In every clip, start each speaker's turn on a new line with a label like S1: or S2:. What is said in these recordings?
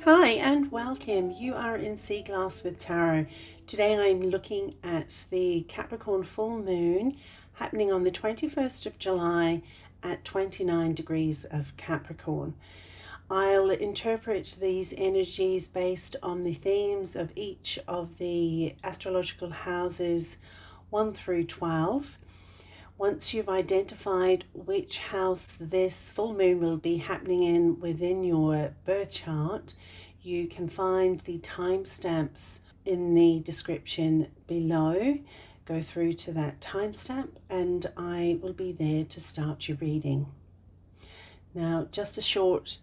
S1: Hi and welcome. You are in Sea Glass with Tarot. Today I'm looking at the Capricorn Full Moon happening on the 21st of July at 29 degrees of Capricorn. I'll interpret these energies based on the themes of each of the astrological houses 1 through 12. Once you've identified which house this full moon will be happening in within your birth chart, you can find the timestamps in the description below. Go through to that timestamp and I will be there to start your reading. Now, just a short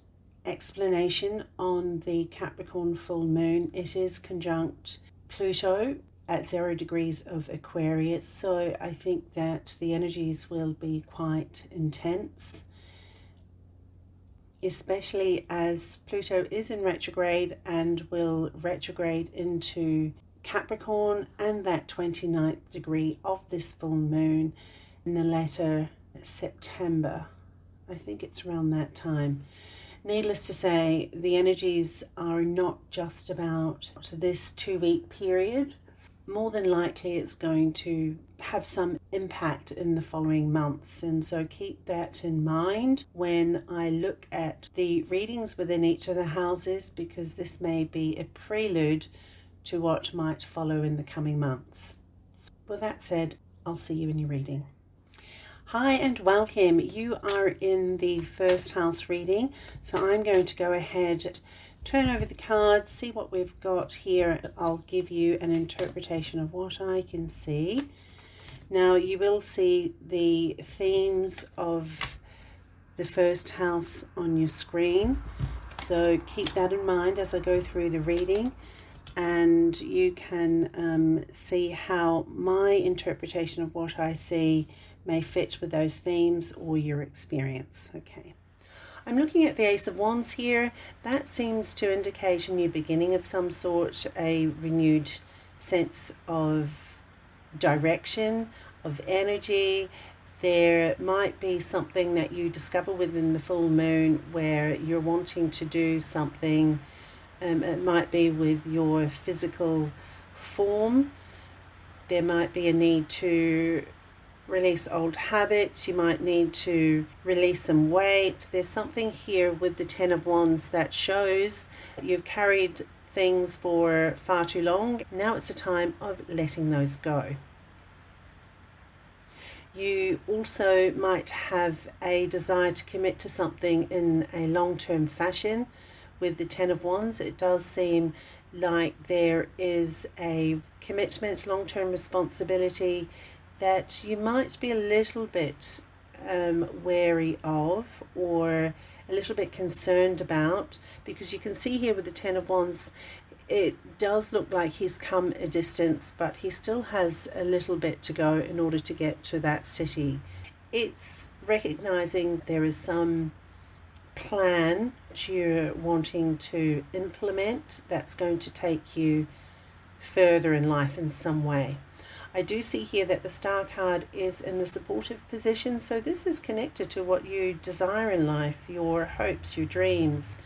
S1: explanation on the Capricorn full moon. It is conjunct Pluto at 0 degrees of Aquarius, so I think that the energies will be quite intense, especially as Pluto is in retrograde and will retrograde into Capricorn and that 29th degree of this full moon in the latter September. I think it's around that time. Needless to say, the energies are not just about this 2-week period. More than likely it's going to have some impact in the following months, and so keep that in mind when I look at the readings within each of the houses, because this may be a prelude to what might follow in the coming months. With that said, I'll see you in your reading. Hi and welcome. You are in the first house reading, so I'm going to go ahead, turn over the cards, see what we've got here. I'll give you an interpretation of what I can see. Now, you will see the themes of the first house on your screen, so keep that in mind as I go through the reading, and you can see how my interpretation of what I see may fit with those themes or your experience. Okay. I'm looking at the Ace of Wands here. That seems to indicate a new beginning of some sort, a renewed sense of direction, of energy. There might be something that you discover within the full moon where you're wanting to do something. It might be with your physical form. There might be a need to release old habits. You might need to release some weight. There's something here with the Ten of Wands that shows you've carried things for far too long. Now it's a time of letting those go. You also might have a desire to commit to something in a long-term fashion. With the Ten of Wands, it does seem like there is a commitment, long-term responsibility that you might be a little bit wary of or a little bit concerned about, because you can see here with the Ten of Wands, it does look like he's come a distance, but he still has a little bit to go in order to get to that city. It's recognizing there is some plan that you're wanting to implement that's going to take you further in life in some way. I do see here that the Star card is in the supportive position, so this is connected to what you desire in life, your hopes, your dreams.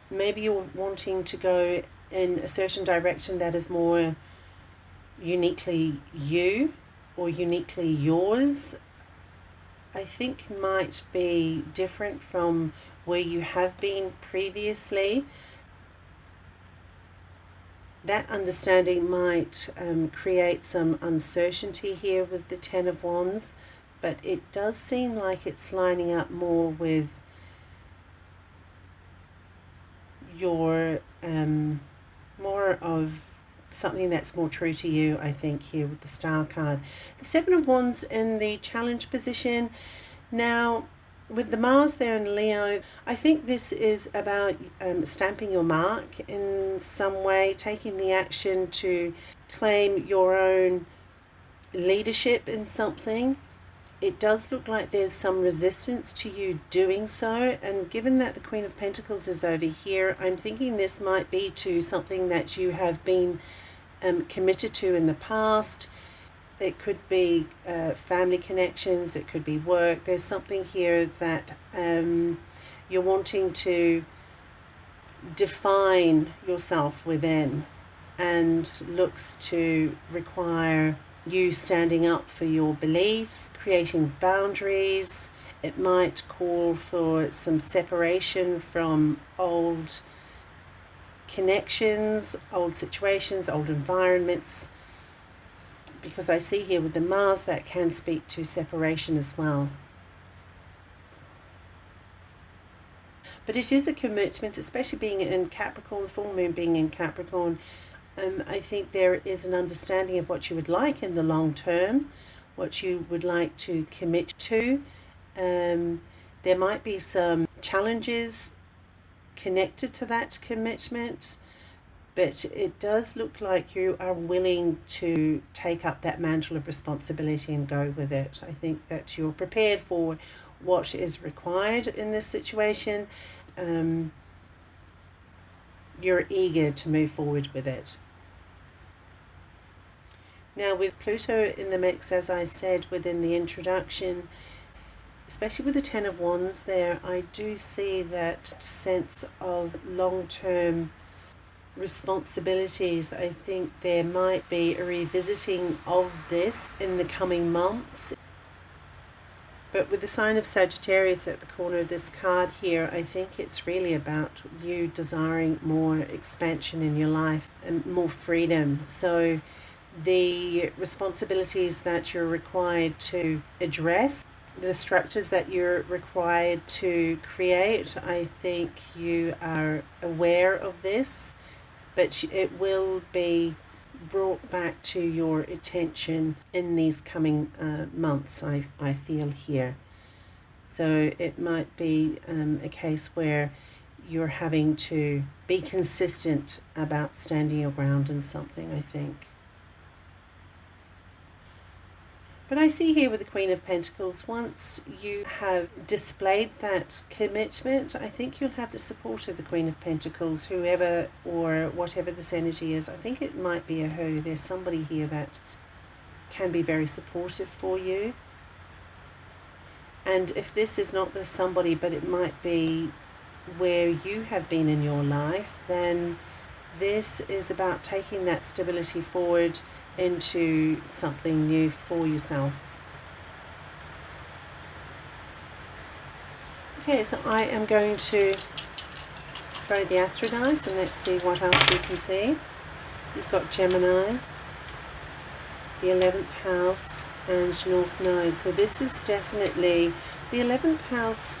S1: Maybe you're wanting to go in a certain direction that is more uniquely you or uniquely yours. I think might be different from where you have been previously. That understanding might create some uncertainty here with the Ten of Wands, but it does seem like it's lining up more with your more of something that's more true to you, I think, here with the Star card. The Seven of Wands in the challenge position. Now, with the Mars there in Leo, I think this is about stamping your mark in some way, taking the action to claim your own leadership in something. It does look like there's some resistance to you doing so, and given that the Queen of Pentacles is over here, I'm thinking this might be to something that you have been committed to in the past. It could be family connections, it could be work. There's something here that you're wanting to define yourself within, and looks to require you standing up for your beliefs, creating boundaries. It might call for some separation from old connections, old situations, old environments, because I see here with the Mars that can speak to separation as well. But it is a commitment, especially being in Capricorn, full moon being in Capricorn. I think there is an understanding of what you would like in the long term, what you would like to commit to. There might be some challenges connected to that commitment, but it does look like you are willing to take up that mantle of responsibility and go with it. I think that you're prepared for what is required in this situation. You're eager to move forward with it. Now, with Pluto in the mix, as I said within the introduction, especially with the Ten of Wands there, I do see that sense of long-term responsibilities. I think there might be a revisiting of this in the coming months. But with the sign of Sagittarius at the corner of this card here, I think it's really about you desiring more expansion in your life and more freedom. So the responsibilities that you're required to address, the structures that you're required to create, I think you are aware of this, but it will be brought back to your attention in these coming months, I feel here. So it might be a case where you're having to be consistent about standing your ground in something, I think. But I see here with the Queen of Pentacles, once you have displayed that commitment, I think you'll have the support of the Queen of Pentacles, whoever or whatever this energy is. I think it might be a her. There's somebody here that can be very supportive for you. And if this is not the somebody, but it might be where you have been in your life, then this is about taking that stability forward into something new for yourself. Okay, so I am going to throw the Astro dice and let's see what else we can see. You've got Gemini, the 11th house, and North Node. So this is definitely, the 11th house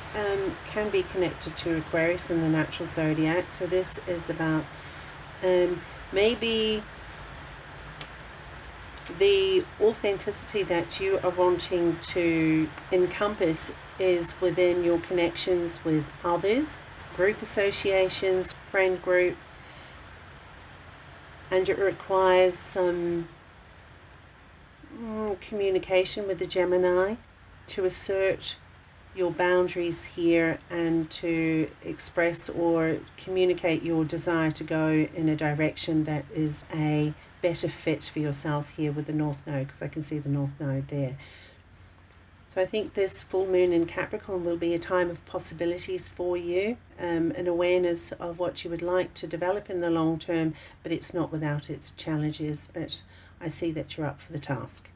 S1: can be connected to Aquarius in the natural zodiac. So this is about maybe the authenticity that you are wanting to encompass is within your connections with others, group associations, friend group, and it requires some communication with the Gemini to assert your boundaries here and to express or communicate your desire to go in a direction that is a better fit for yourself here with the North Node, because I can see the North Node there. So I think this full moon in Capricorn will be a time of possibilities for you, an awareness of what you would like to develop in the long term, but it's not without its challenges. But I see that you're up for the task.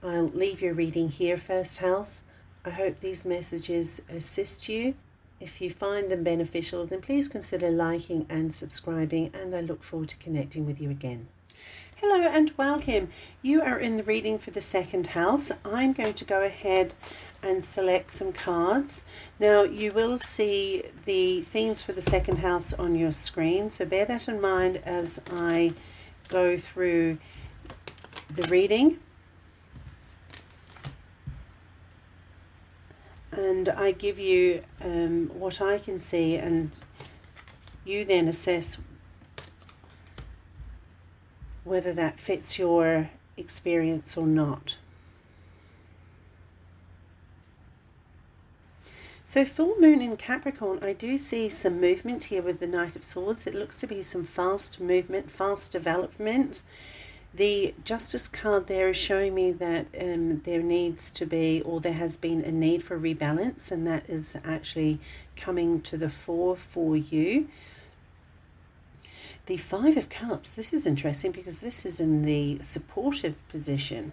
S1: I'll leave your reading here, first house. I hope these messages assist you. If you find them beneficial, then please consider liking and subscribing, and I look forward to connecting with you again. Hello and welcome. You are in the reading for the second house. I'm going to go ahead and select some cards. Now, you will see the themes for the second house on your screen, so bear that in mind as I go through the reading. And I give you what I can see, and you then assess whether that fits your experience or not. So full moon in Capricorn, I do see some movement here with the Knight of Swords. It looks to be some fast movement, fast development. The Justice card there is showing me that there needs to be, or there has been a need for rebalance, and that is actually coming to the fore for you. The Five of Cups, this is interesting because this is in the supportive position.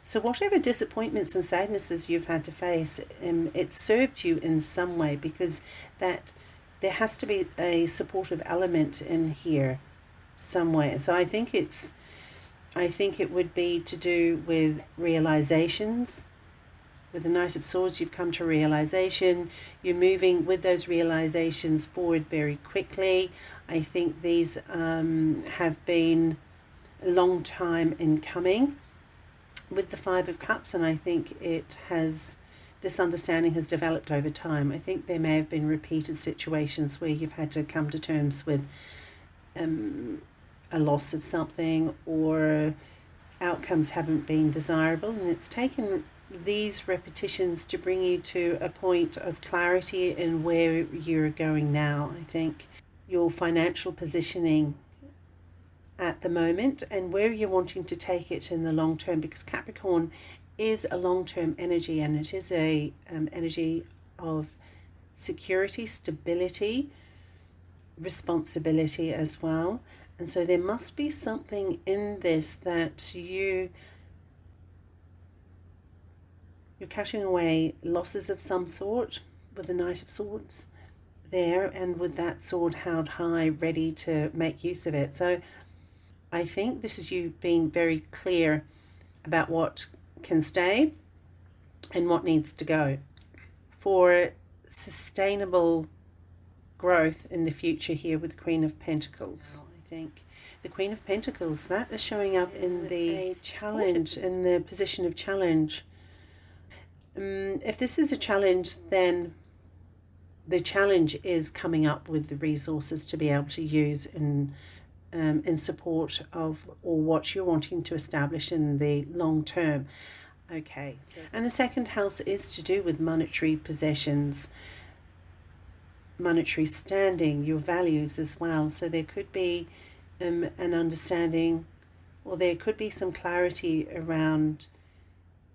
S1: So whatever disappointments and sadnesses you've had to face, it served you in some way, because that there has to be a supportive element in here somewhere. So I think it would be to do with realizations. With the Knight of Swords, you've come to realization. You're moving with those realizations forward very quickly. I think these have been a long time in coming with the Five of Cups, and I think this understanding has developed over time. I think there may have been repeated situations where you've had to come to terms with a loss of something, or outcomes haven't been desirable, and it's taken these repetitions to bring you to a point of clarity in where you're going now. I think your financial positioning at the moment and where you're wanting to take it in the long term, because Capricorn is a long-term energy, and it is a energy of security, stability, responsibility as well. And so there must be something in this that you're cutting away losses of some sort with the Knight of Swords there, and with that sword held high, ready to make use of it. So I think this is you being very clear about what can stay and what needs to go for sustainable growth in the future here with the Queen of Pentacles. I think the Queen of Pentacles, that is showing up in the challenge, in the position of challenge. If this is a challenge, then the challenge is coming up with the resources to be able to use in support of, or what you're wanting to establish in the long term. Okay, and the second house is to do with monetary possessions, monetary standing, your values as well. So there could be an understanding, or there could be some clarity around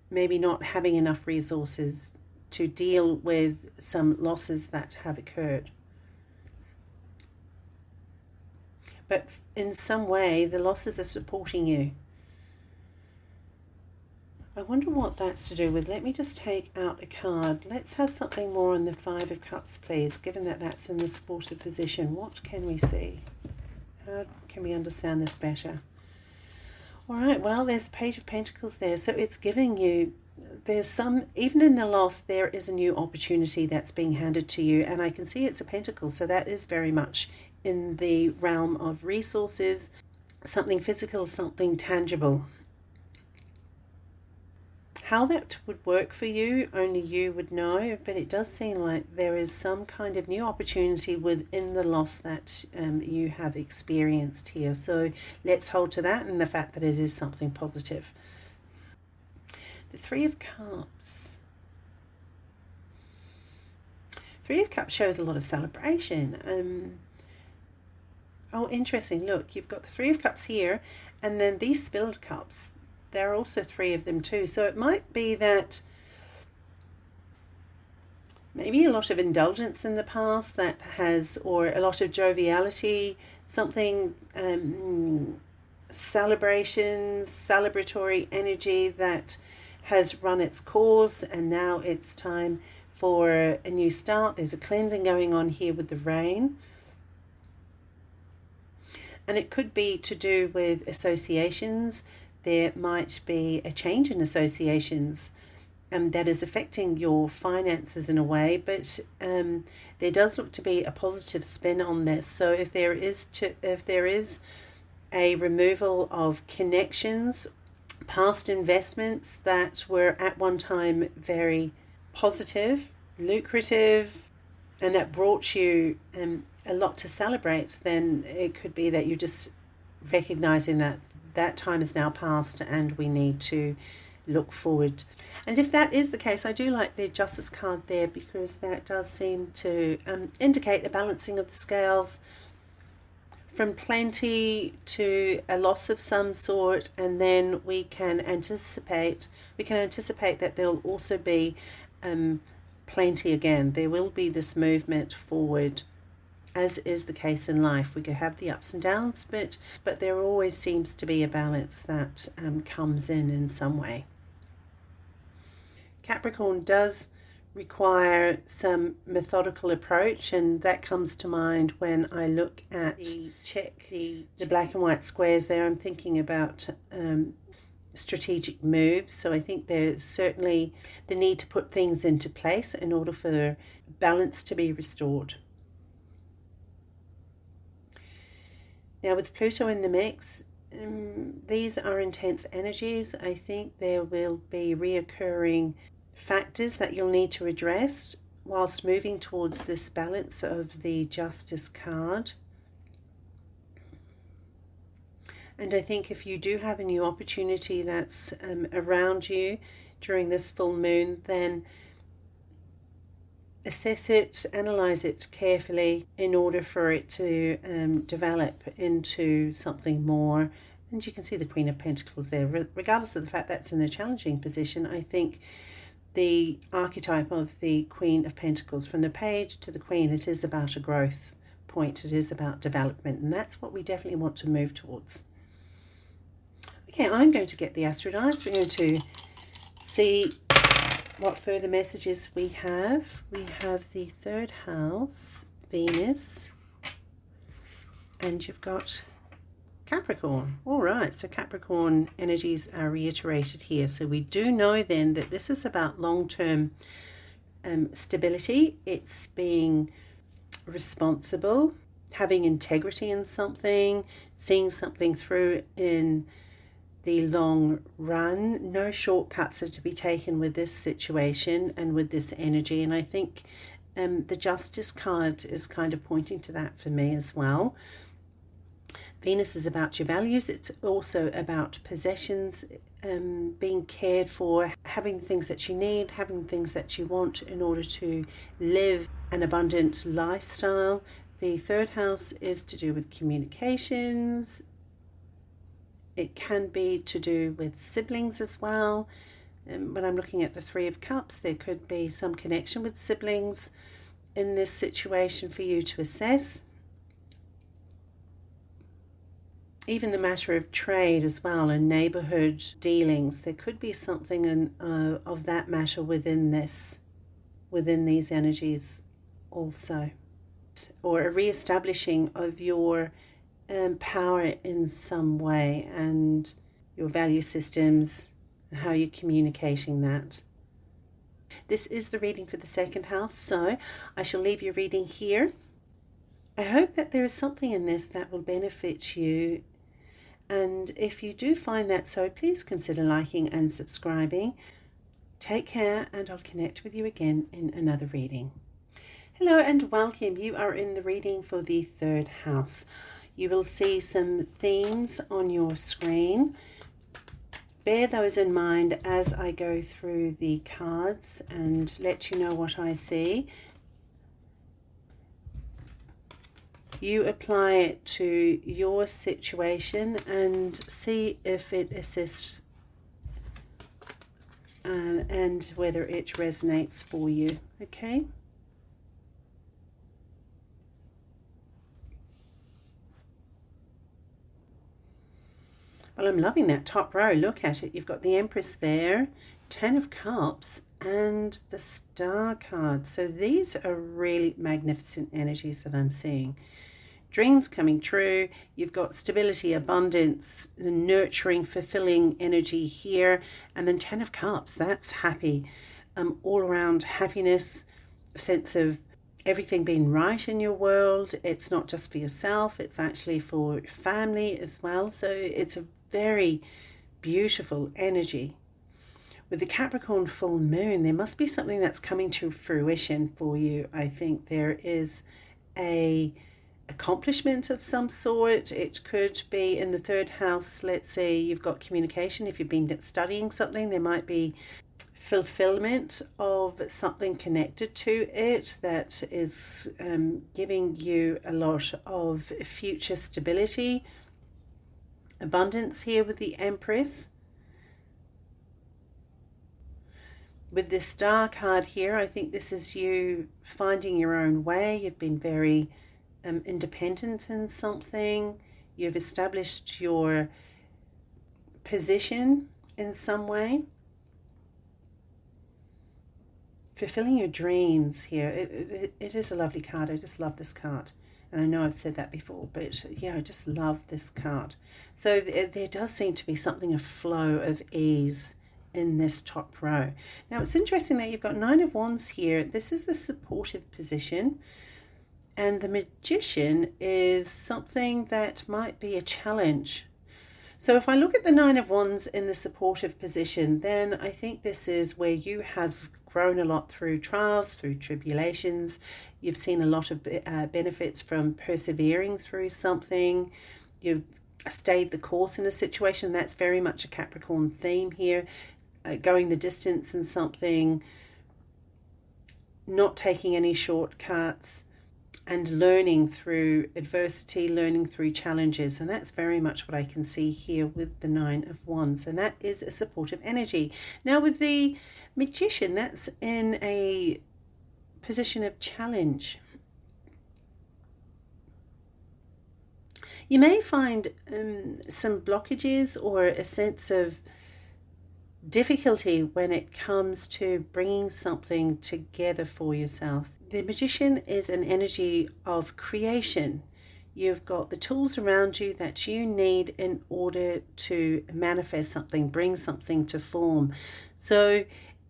S1: maybe not having enough resources to deal with some losses that have occurred. But in some way, the losses are supporting you. I wonder what that's to do with. Let me just take out a card. Let's have something more on the Five of Cups, please. Given that that's in the supportive position, what can we see? How can we understand this better? All right, well, there's a Page of Pentacles there. So it's giving you, there's some, even in the loss, there is a new opportunity that's being handed to you. And I can see it's a pentacle. So that is very much in the realm of resources, something physical, something tangible. How that would work for you, only you would know, but it does seem like there is some kind of new opportunity within the loss that you have experienced here. So let's hold to that and the fact that it is something positive. The Three of Cups. Three of Cups shows a lot of celebration. Oh, interesting. Look, you've got the Three of Cups here, and then these spilled cups. There are also three of them too. So it might be that maybe a lot of indulgence in the past that has, or a lot of joviality, something, celebrations, celebratory energy that has run its course, and now it's time for a new start. There's a cleansing going on here with the rain. And it could be to do with associations. There might be a change in associations that is affecting your finances in a way, but there does look to be a positive spin on this. So if there is a removal of connections, past investments that were at one time very positive, lucrative, and that brought you a lot to celebrate, then it could be that you're just recognizing that that time is now past and we need to look forward. And if that is the case, I do like the Justice card there, because that does seem to indicate a balancing of the scales, from plenty to a loss of some sort, and then we can anticipate that there'll also be plenty again. There will be this movement forward, as is the case in life. We can have the ups and downs, but there always seems to be a balance that comes in some way. Capricorn does require some methodical approach, and that comes to mind when I look at the black and white squares there. I'm thinking about strategic moves. So I think there's certainly the need to put things into place in order for balance to be restored. Now with Pluto in the mix, these are intense energies. I think there will be reoccurring factors that you'll need to address whilst moving towards this balance of the Justice card. And I think if you do have a new opportunity that's around you during this full moon, then assess it, analyze it carefully in order for it to develop into something more. And you can see the Queen of Pentacles there. Regardless of the fact that's in a challenging position, I think the archetype of the Queen of Pentacles, from the page to the Queen, it is about a growth point. It is about development, and that's what we definitely want to move towards. Okay, I'm going to get the Astro Dice. We're going to see what further messages we have. We have the third house, Venus, and you've got Capricorn. All right, so Capricorn energies are reiterated here. So we do know then that this is about long-term stability. It's being responsible, having integrity in something, seeing something through in the long run. No shortcuts are to be taken with this situation and with this energy. And I think the Justice card is kind of pointing to that for me as well. Venus is about your values. It's also about possessions, being cared for, having things that you need, having things that you want in order to live an abundant lifestyle. The third house is to do with communications. It can be to do with siblings as well. When I'm looking at the Three of Cups, there could be some connection with siblings in this situation for you to assess. Even the matter of trade as well, and neighborhood dealings, there could be something of that matter within these energies also, or a re-establishing of your power in some way, and your value systems, and how you're communicating that. This is the reading for the second house, so I shall leave your reading here. I hope that there is something in this that will benefit you. And if you do find that so, please consider liking and subscribing. Take care, and I'll connect with you again in another reading. Hello and welcome. You are in the reading for the third house. You will see some themes on your screen. Bear those in mind as I go through the cards and let you know what I see. You apply it to your situation and see if it assists and whether it resonates for you, okay? Well, I'm loving that top row. Look at it. You've got the Empress there, Ten of Cups, and the Star card. So these are really magnificent energies that I'm seeing. Dreams coming true. You've got stability, abundance, nurturing, fulfilling energy here. And then Ten of Cups, that's happy. All around happiness, a sense of everything being right in your world. It's not just for yourself, it's actually for family as well. So it's a very beautiful energy. With the Capricorn Full Moon, there must be something that's coming to fruition for you. I think there is a accomplishment of some sort. It could be in the third house. Let's say you've got communication. If you've been studying something, there might be fulfillment of something connected to it that is giving you a lot of future stability, abundance here with the Empress. With this Star card here, I think this is you finding your own way. You've been very independent in something. You've established your position in some way. Fulfilling your dreams here. It is a lovely card. I just love this card. And I know I've said that before, but yeah, I just love this card. So there does seem to be something of flow, of ease in this top row. Now it's interesting that you've got 9 of Wands here. This is a supportive position, and the Magician is something that might be a challenge. So if I look at the 9 of Wands in the supportive position, then I think this is where you have grown a lot through trials, through tribulations. You've seen a lot of benefits from persevering through something. You've stayed the course in a situation. That's very much a Capricorn theme here. Going the distance in something, not taking any shortcuts, and learning through adversity, learning through challenges. And that's very much what I can see here with the 9 of Wands. And that is a supportive energy. Now with the Magician, that's in a position of challenge. You may find some blockages or a sense of difficulty when it comes to bringing something together for yourself. The Magician is an energy of creation. You've got the tools around you that you need in order to manifest something, bring something to form. So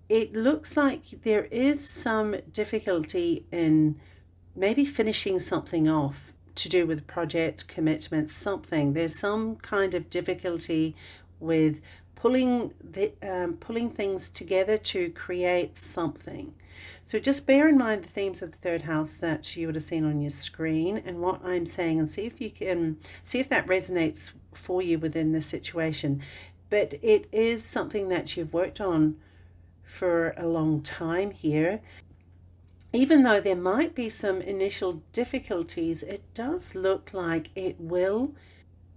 S1: it looks like there is some difficulty in maybe finishing something off to do with project, commitment, something. There's some kind of difficulty with pulling things together to create something. So just bear in mind the themes of the 3rd house that you would have seen on your screen and what I'm saying, and see if you can see if that resonates for you within this situation. But it is something that you've worked on for a long time here. Even though there might be some initial difficulties, it does look like it will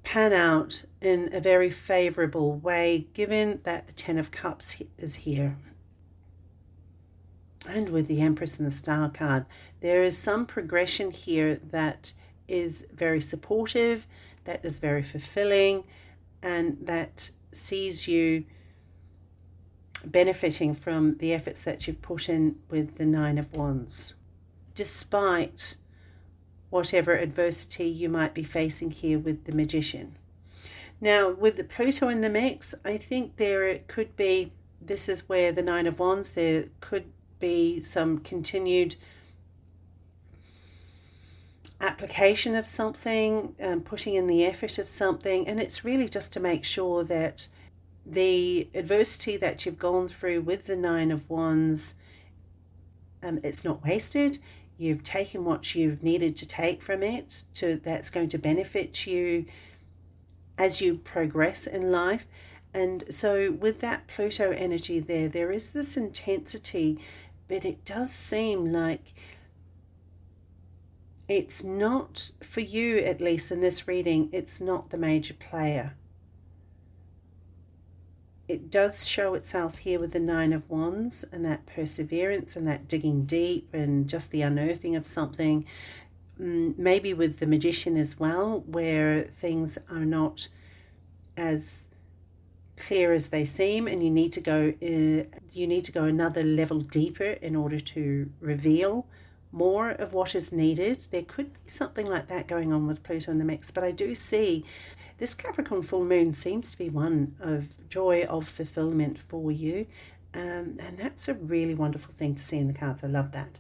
S1: pan out in a very favorable way, given that the 10 of Cups is here. And with the Empress and the Star card, there is some progression here that is very supportive, that is very fulfilling, and that sees you benefiting from the efforts that you've put in with the 9 of Wands, despite whatever adversity you might be facing here with the Magician. Now, with the Pluto in the mix, I think there could be, this is where the 9 of Wands, there could be some continued application of something, putting in the effort of something, and it's really just to make sure that the adversity that you've gone through with the 9 of Wands, it's not wasted. You've taken what you've needed to take from it, that's going to benefit you as you progress in life. And so with that Pluto energy there is this intensity, but it does seem like it's not, for you at least in this reading, it's not the major player. It does show itself here with the 9 of Wands and that perseverance and that digging deep and just the unearthing of something. Maybe with the Magician as well, where things are not as clear as they seem, and you need to go another level deeper in order to reveal more of what is needed. There could be something like that going on with Pluto in the mix, but I do see this Capricorn full moon seems to be one of joy, of fulfillment for you. And that's a really wonderful thing to see in the cards. I love that.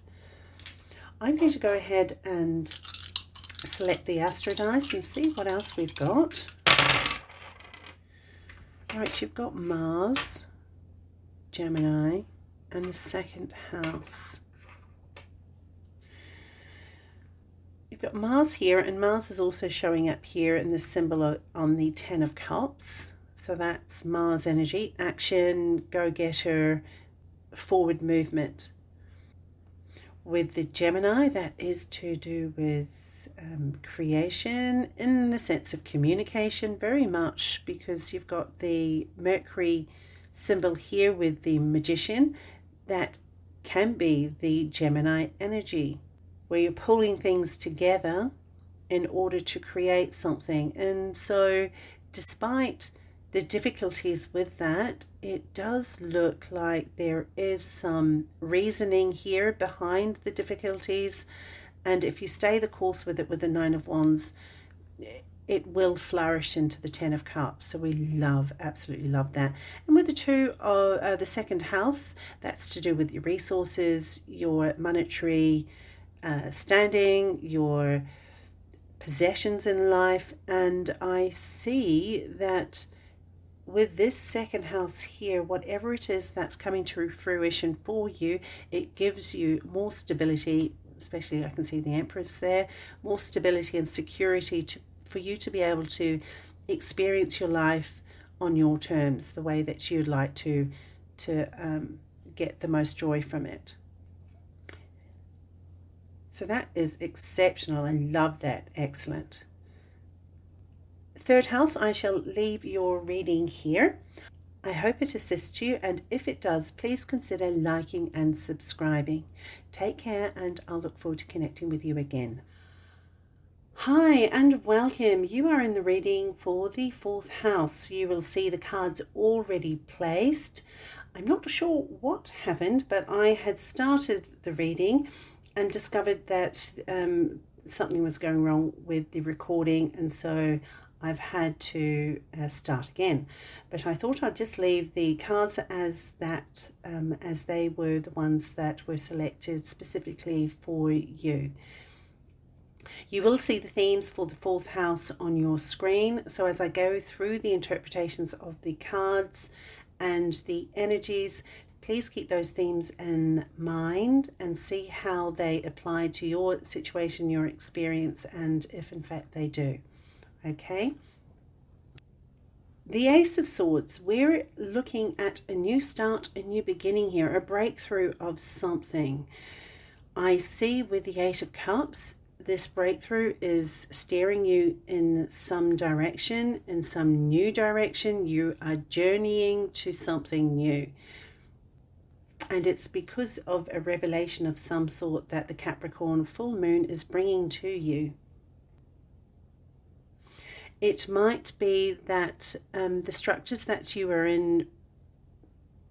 S1: I'm going to go ahead and select the Astro dice and see what else we've got. Right, you've got Mars, Gemini, and the 2nd house. You've got Mars here, and Mars is also showing up here in the symbol on the 10 of Cups. So that's Mars energy, action, go-getter, forward movement. With the Gemini, that is to do with creation in the sense of communication, very much, because you've got the Mercury symbol here with the Magician. That can be the Gemini energy, where you're pulling things together in order to create something. And so despite the difficulties with that, it does look like there is some reasoning here behind the difficulties. And if you stay the course with it with the Nine of Wands, it will flourish into the Ten of Cups. So we absolutely love that. And with the two of the second house, that's to do with your resources, your monetary standing, your possessions in life. And I see that with this second house here, whatever it is that's coming to fruition for you, it gives you more stability, especially I can see the Empress there, more stability and security for you to be able to experience your life on your terms, the way that you'd like to get the most joy from it. So that is exceptional. I love that. Excellent. Third house, I shall leave your reading here. I hope it assists you, and if it does, please consider liking and subscribing. Take care, and I'll look forward to connecting with you again. Hi and welcome. You are in the reading for the fourth house. You will see the cards already placed. I'm not sure what happened, but I had started the reading and discovered that something was going wrong with the recording, and so I've had to start again. But I thought I'd just leave the cards as that, as they were the ones that were selected specifically for you. You will see the themes for the fourth house on your screen. So as I go through the interpretations of the cards and the energies, please keep those themes in mind and see how they apply to your situation, your experience, and if in fact they do. Okay. The Ace of Swords, we're looking at a new start, a new beginning here, a breakthrough of something. I see with the Eight of Cups, this breakthrough is steering you in some direction, in some new direction. You are journeying to something new. And it's because of a revelation of some sort that the Capricorn Full Moon is bringing to you. It might be that the structures that you were in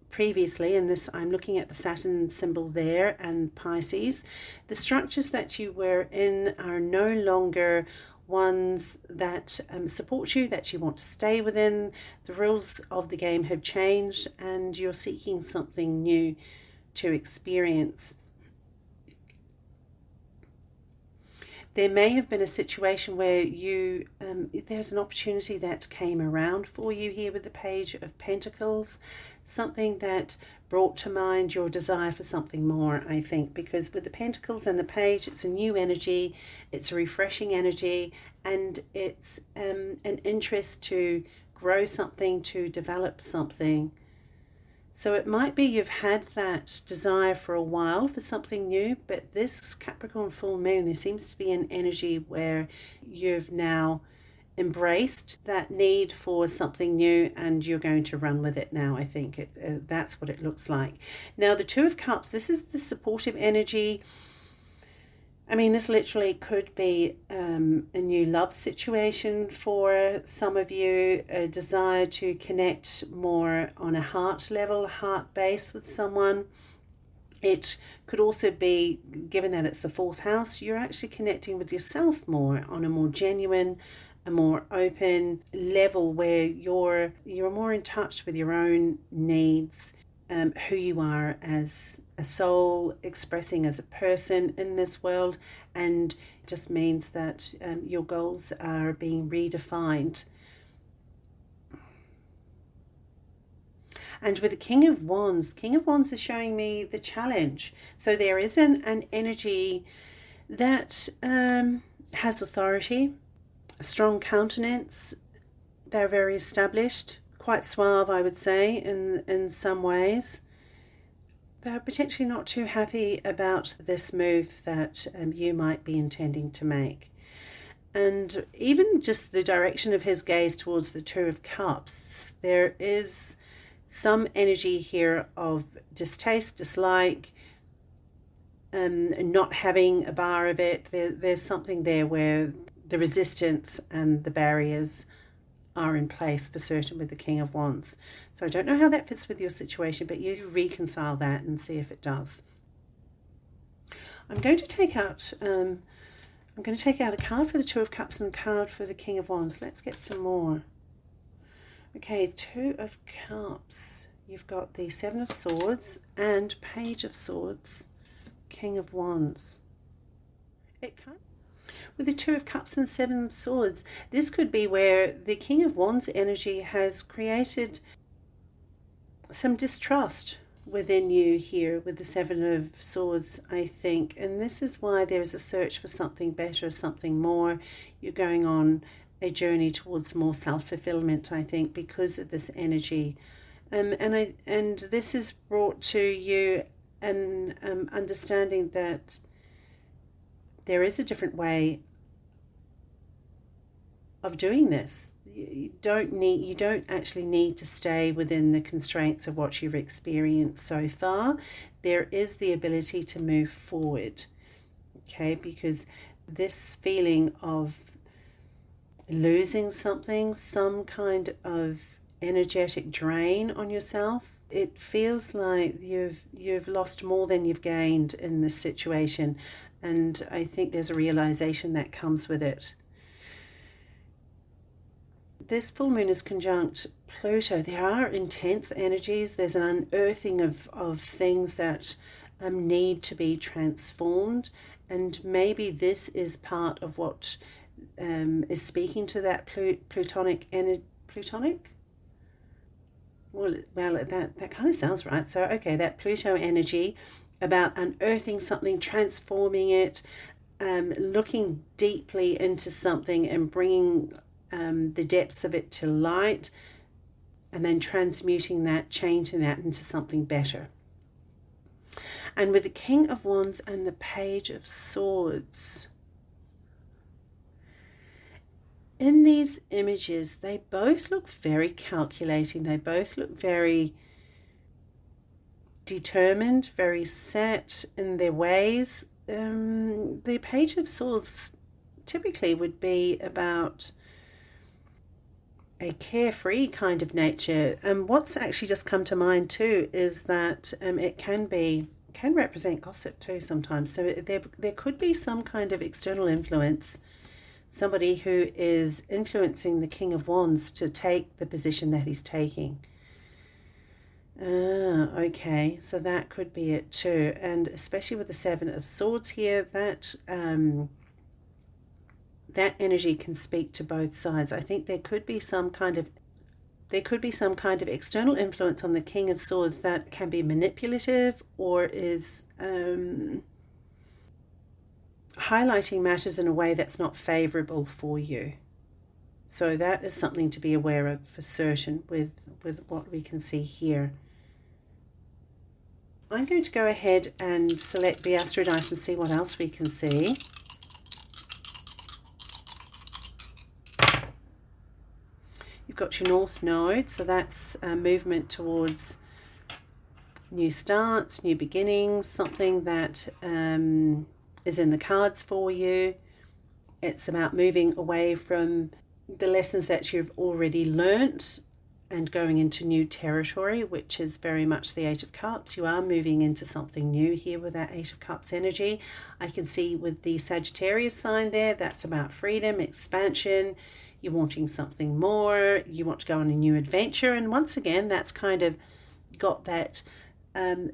S1: previously, and this I'm looking at the Saturn symbol there and Pisces, the structures that you were in are no longer ones that support you, that you want to stay within. The rules of the game have changed and you're seeking something new to experience. There may have been a situation where you there's an opportunity that came around for you here with the Page of Pentacles, something that brought to mind your desire for something more, I think, because with the Pentacles and the Page, it's a new energy, it's a refreshing energy, and it's an interest to grow something, to develop something. So it might be you've had that desire for a while for something new, but this Capricorn Full Moon, there seems to be an energy where you've now embraced that need for something new and you're going to run with it now. I think that's what it looks like. Now the Two of Cups, this is the supportive energy. I mean, this literally could be a new love situation for some of you, a desire to connect more on a heart level, heart base with someone. It could also be, given that it's the fourth house, you're actually connecting with yourself more on a more genuine, a more open level where you're more in touch with your own needs, who you are as a soul, expressing as a person in this world, and it just means that your goals are being redefined. And with the King of Wands is showing me the challenge. So there is an energy that has authority, a strong countenance. They're very established, quite suave, I would say, in some ways. they're potentially not too happy about this move that you might be intending to make. And even just the direction of his gaze towards the Two of Cups, there is some energy here of distaste, dislike, not having a bar of it. There's something there where the resistance and the barriers are in place for certain with the King of Wands. So I don't know how that fits with your situation, but you reconcile that and see if it does. I'm going to take out a card for the Two of Cups and a card for the King of Wands. Let's get some more. Okay, Two of Cups. You've got the Seven of Swords and Page of Swords, King of Wands. With the Two of Cups and Seven of Swords, this could be where the King of Wands energy has created some distrust within you here with the Seven of Swords, I think. And this is why there is a search for something better, something more. You're going on a journey towards more self-fulfillment, I think, because of this energy. And this is brought to you an understanding that there is a different way of doing this. You don't actually need to stay within the constraints of what you've experienced so far. There is the ability to move forward, okay? Because this feeling of losing something, some kind of energetic drain on yourself, it feels like you've lost more than you've gained in this situation, and I think there's a realization that comes with it. This full moon is conjunct Pluto. There are intense energies. There's an unearthing of things that need to be transformed, and maybe this is part of what is speaking to that Plutonic energy. Plutonic? Well, that kind of sounds right. So, okay, that Pluto energy about unearthing something, transforming it, looking deeply into something and bringing the depths of it to light, and then transmuting that, changing that into something better. And with the King of Wands and the Page of Swords, in these images, they both look very calculating. They both look very determined, very set in their ways. The Page of Swords typically would be about a carefree kind of nature. And what's actually just come to mind too is that it can represent gossip too sometimes. So there could be some kind of external influence, somebody who is influencing the King of Wands to take the position that he's taking. Okay, so that could be it too. And especially with the Seven of Swords here, that energy can speak to both sides. I think there could be some kind of external influence on the King of Swords that can be manipulative or is highlighting matters in a way that's not favorable for you. So that is something to be aware of for certain with what we can see here. I'm going to go ahead and select the Astro Dice and see what else we can see. You've got your North Node, so that's a movement towards new starts, new beginnings, something that is in the cards for you. It's about moving away from the lessons that you've already learnt and going into new territory, which is very much the Eight of Cups. You are moving into something new here with that Eight of Cups energy. I can see with the Sagittarius sign there, that's about freedom, expansion. You're wanting something more. You want to go on a new adventure. And once again, that's kind of got that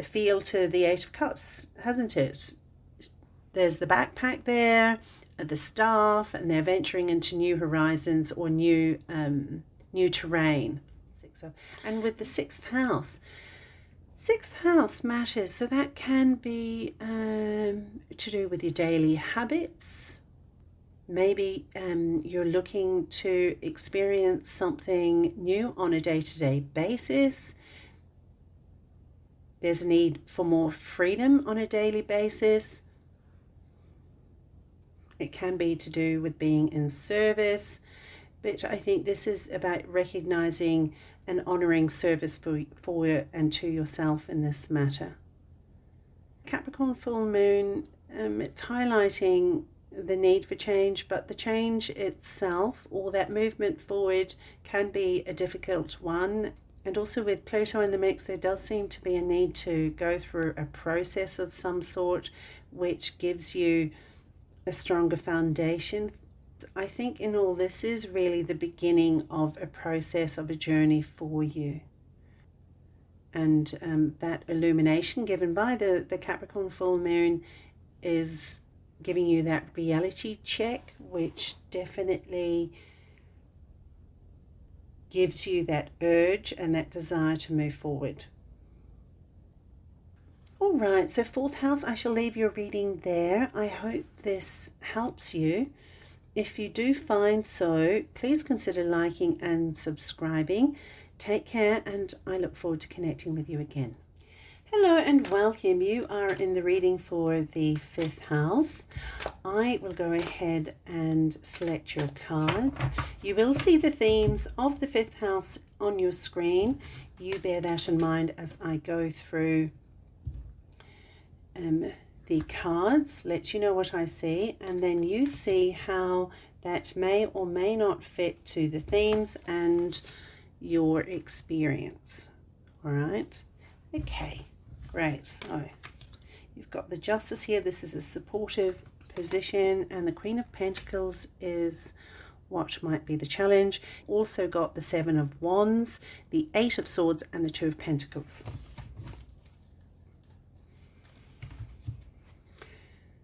S1: feel to the Eight of Cups, hasn't it? There's the backpack there, the staff, and they're venturing into new horizons or new terrain. And with the sixth house matters. So that can be to do with your daily habits. Maybe you're looking to experience something new on a day-to-day basis. there's a need for more freedom on a daily basis. It can be to do with being in service, but I think this is about recognizing and honoring service for and to yourself in this matter. Capricorn Full Moon, it's highlighting the need for change, but the change itself, or that movement forward, can be a difficult one. And also with Pluto in the mix, there does seem to be a need to go through a process of some sort, which gives you a stronger foundation. I think in all this is really the beginning of a process, of a journey for you. And that illumination given by the Capricorn Full Moon is giving you that reality check, which definitely gives you that urge and that desire to move forward. All right, so 4th house, I shall leave your reading there. I hope this helps you. If you do find so, please consider liking and subscribing. Take care, and I look forward to connecting with you again. Hello and welcome. You are in the reading for the 5th house. I will go ahead and select your cards. You will see the themes of the 5th house on your screen. You bear that in mind as I go through the cards, let you know what I see, and then you see how that may or may not fit to the themes and your experience. All right, okay, great. So you've got the Justice here. This is a supportive position, and the Queen of Pentacles is what might be the challenge. Also got the 7 of Wands, the 8 of Swords, and the 2 of Pentacles.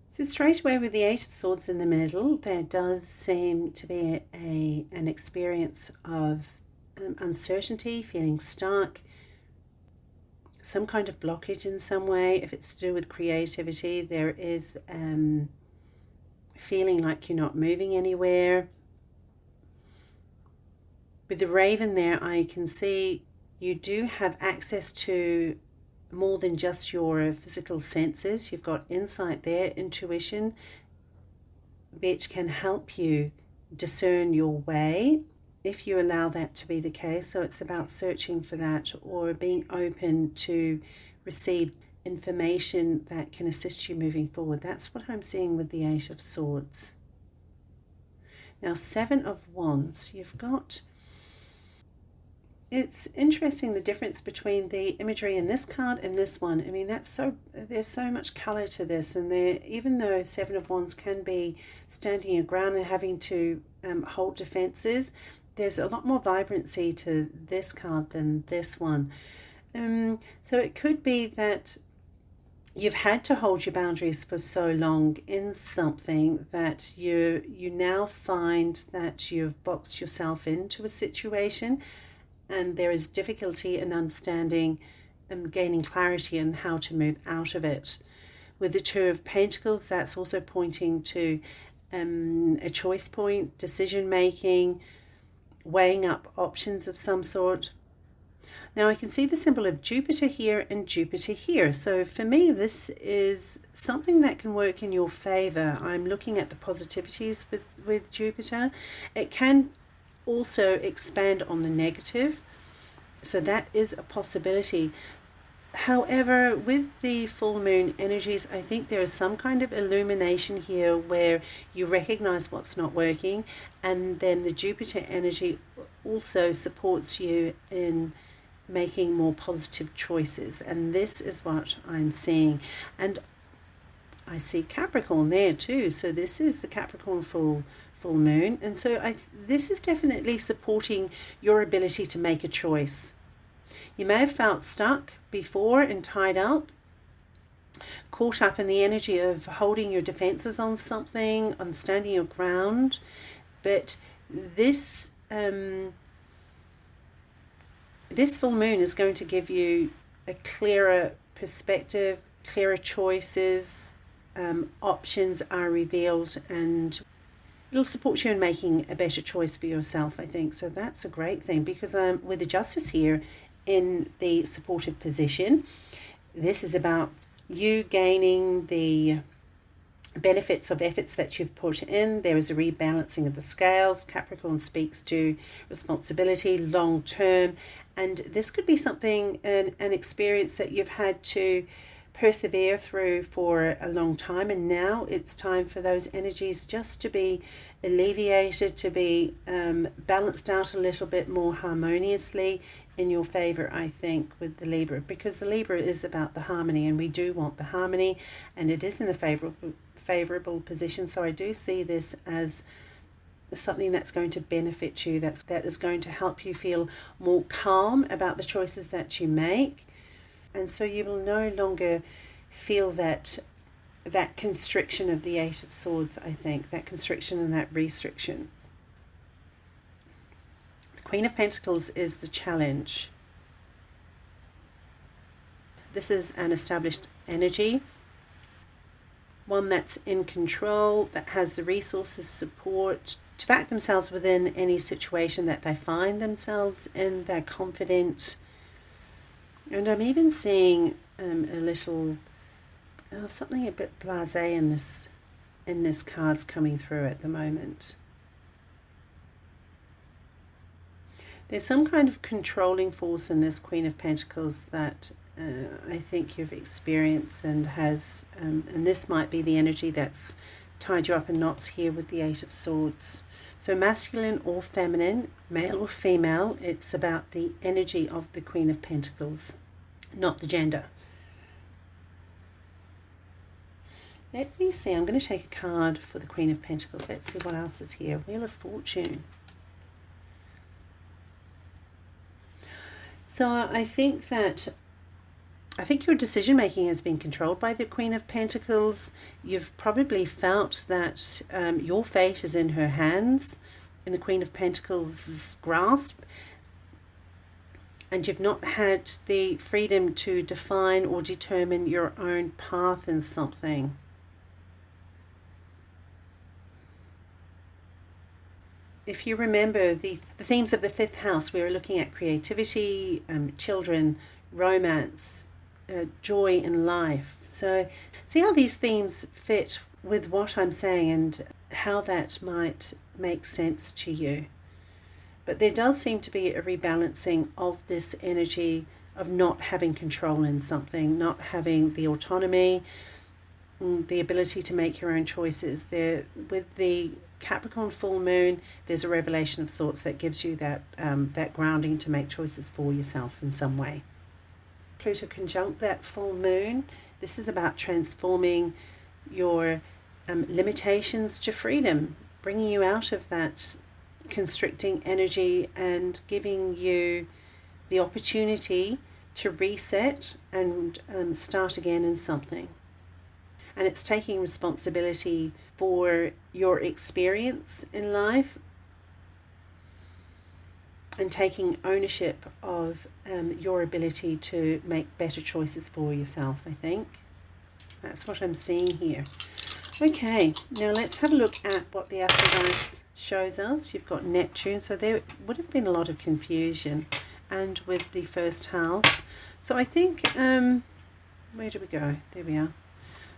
S1: So straight away with the 8 of Swords in the middle, there does seem to be an experience of uncertainty, feeling stuck, some kind of blockage in some way. If it's to do with creativity, there is feeling like you're not moving anywhere. With the Raven there, I can see you do have access to more than just your physical senses. You've got insight there, intuition, which can help you discern your way if you allow that to be the case. So it's about searching for that, or being open to receive information that can assist you moving forward. That's what I'm seeing with the 8 of Swords. Now 7 of Wands, you've got, it's interesting the difference between the imagery in this card and this one. I mean, there's so much color to this, and even though 7 of Wands can be standing your ground and having to hold defenses, there's a lot more vibrancy to this card than this one. So it could be that you've had to hold your boundaries for so long in something that you now find that you've boxed yourself into a situation, and there is difficulty in understanding and gaining clarity on how to move out of it. With the 2 of Pentacles, that's also pointing to a choice point, decision making, weighing up options of some sort. Now I can see the symbol of Jupiter here and Jupiter here. So for me, this is something that can work in your favor. I'm looking at the positivities with Jupiter. It can also expand on the negative, so that is a possibility. However, with the full moon energies, I think there is some kind of illumination here where you recognize what's not working, and then the Jupiter energy also supports you in making more positive choices, and this is what I'm seeing. And I see Capricorn there too, so this is the Capricorn full moon, and so this is definitely supporting your ability to make a choice. You may have felt stuck before and tied up, caught up in the energy of holding your defenses on something, on standing your ground, but this this full moon is going to give you a clearer perspective, clearer choices, options are revealed, and it'll support you in making a better choice for yourself, I think. So that's a great thing, because with the Justice here in the supportive position, This is about you gaining the benefits of efforts that you've put in. There is a rebalancing of the scales. Capricorn speaks to responsibility, long term, and this could be something, an experience that you've had to persevere through for a long time, and now it's time for those energies just to be alleviated, to be balanced out a little bit more harmoniously in your favor, I think, with the Libra, because the Libra is about the harmony, and we do want the harmony, and it is in a favorable position. So I do see this as something that's going to benefit you, that is going to help you feel more calm about the choices that you make. And so you will no longer feel that constriction of the Eight of Swords, I think, that constriction and that restriction. The Queen of Pentacles is the challenge. This is an established energy, one that's in control, that has the resources, support to back themselves within any situation that they find themselves in. They're confident. And I'm even seeing a little something a bit blasé in this card's coming through at the moment. There's some kind of controlling force in this Queen of Pentacles that I think you've experienced, and has, and this might be the energy that's tied you up in knots here with the Eight of Swords. So masculine or feminine, male or female, it's about the energy of the Queen of Pentacles, not the gender. Let me see, I'm going to take a card for the Queen of Pentacles. Let's see what else is here. Wheel of Fortune. So I think your decision making has been controlled by the Queen of Pentacles. You've probably felt that your fate is in her hands, in the Queen of Pentacles' grasp, and you've not had the freedom to define or determine your own path in something. If you remember the themes of the fifth house, we were looking at creativity, children, romance, joy in life. So see how these themes fit with what I'm saying and how that might make sense to you. But there does seem to be a rebalancing of this energy of not having control in something, not having the autonomy, the ability to make your own choices. There, with the Capricorn Full Moon, there's a revelation of sorts that gives you that grounding to make choices for yourself in some way. Pluto conjunct that full moon. This is about transforming your limitations to freedom, bringing you out of that constricting energy and giving you the opportunity to reset and start again in something. And it's taking responsibility for your experience in life and taking ownership of your ability to make better choices for yourself, I think. That's what I'm seeing here. Okay, now let's have a look at what the Astrology shows us. You've got Neptune, so there would have been a lot of confusion, and with the first house. So I think, where do we go? There we are.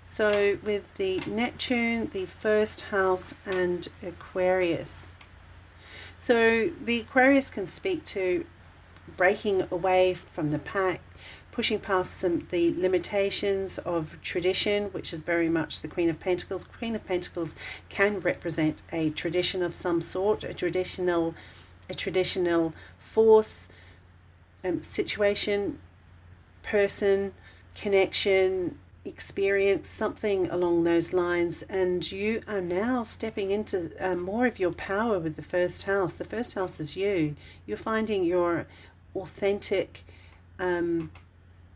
S1: So with the Neptune, the first house, and Aquarius. So the Aquarius can speak to breaking away from the pack, pushing past the limitations of tradition, which is very much the Queen of Pentacles. Queen of Pentacles can represent a tradition of some sort, a traditional force, situation, person, connection, experience, something along those lines. And you are now stepping into more of your power with the first house. The first house is you. You're finding your authentic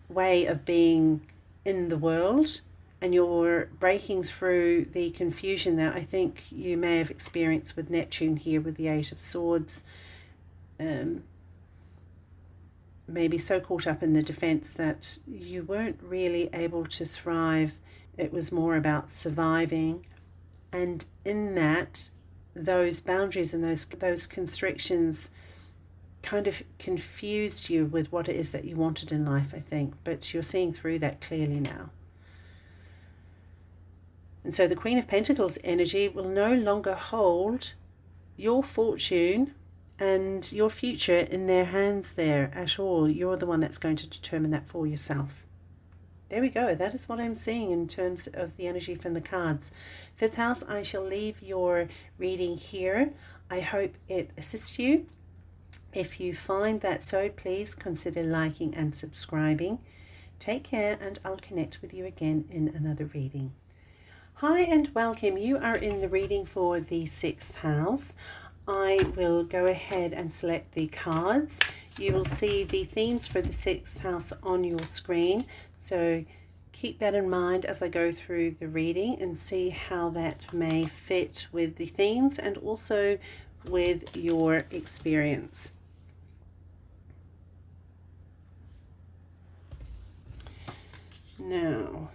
S1: way of being in the world, and you're breaking through the confusion that I think you may have experienced with Neptune here with the Eight of Swords. Maybe so caught up in the defense that you weren't really able to thrive. It was more about surviving, and in that, those boundaries and those constrictions kind of confused you with what it is that you wanted in life, I think, but you're seeing through that clearly now. And so the Queen of Pentacles energy will no longer hold your fortune and your future in their hands there at all. You're the one that's going to determine that for yourself. There we go. That is what I'm seeing in terms of the energy from the cards. Fifth house, I shall leave your reading here. I hope it assists you. If you find that so, please consider liking and subscribing. Take care, and I'll connect with you again in another reading. Hi and welcome. You are in the reading for the 6th house. I will go ahead and select the cards. You will see the themes for the 6th house on your screen. So keep that in mind as I go through the reading and see how that may fit with the themes and also with your experience. Now,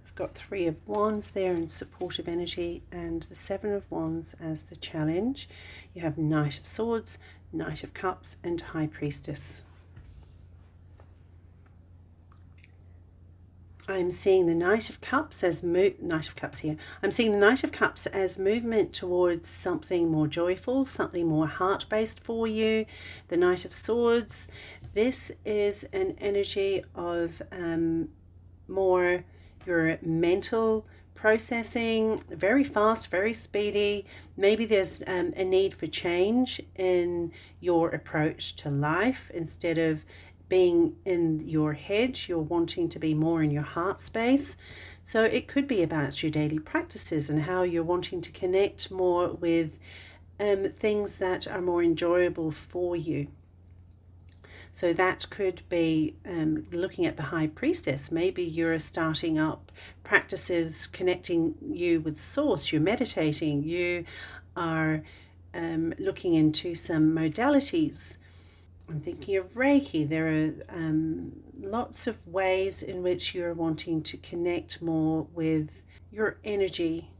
S1: I've got 3 of Wands there in supportive energy and the 7 of Wands as the challenge. You have Knight of Swords, Knight of Cups and High Priestess. I'm seeing the Knight of Cups as Knight of Cups here. I'm seeing the Knight of Cups as movement towards something more joyful, something more heart-based for you. The Knight of Swords, this is an energy of more your mental processing, very fast, very speedy. Maybe there's a need for change in your approach to life. Instead of being in your head, you're wanting to be more in your heart space. So it could be about your daily practices and how you're wanting to connect more with things that are more enjoyable for you. So that could be looking at the High Priestess. Maybe you're starting up practices connecting you with Source. You're meditating. You are looking into some modalities. I'm thinking of Reiki. There are lots of ways in which you're wanting to connect more with your energy,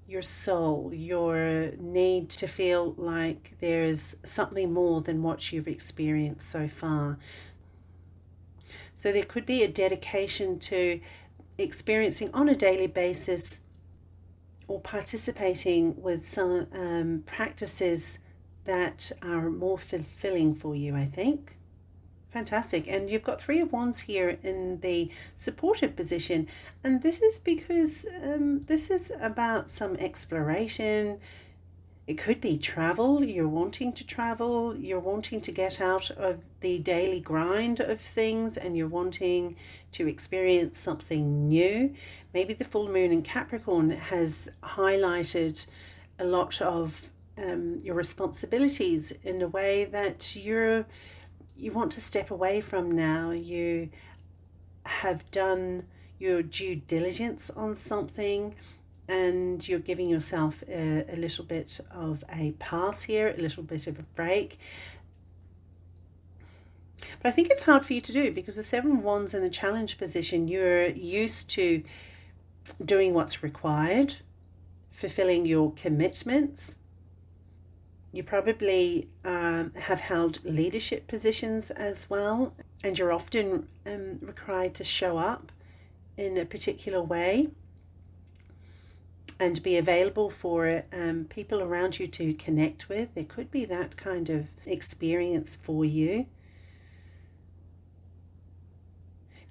S1: your soul, your need to feel like there's something more than what you've experienced so far. So there could be a dedication to experiencing on a daily basis or participating with some practices that are more fulfilling for you, I think. Fantastic. And you've got 3 of Wands here in the supportive position. And this is because this is about some exploration. It could be travel. You're wanting to travel. You're wanting to get out of the daily grind of things and you're wanting to experience something new. Maybe the full moon in Capricorn has highlighted a lot of your responsibilities in a way that you want to step away from now. You have done your due diligence on something and you're giving yourself a little bit of a pass here, a little bit of a break. But I think it's hard for you to do because the 7 of Wands in the challenge position, you're used to doing what's required, fulfilling your commitments. You probably have held leadership positions as well, and you're often required to show up in a particular way and be available for people around you to connect with. There could be that kind of experience for you.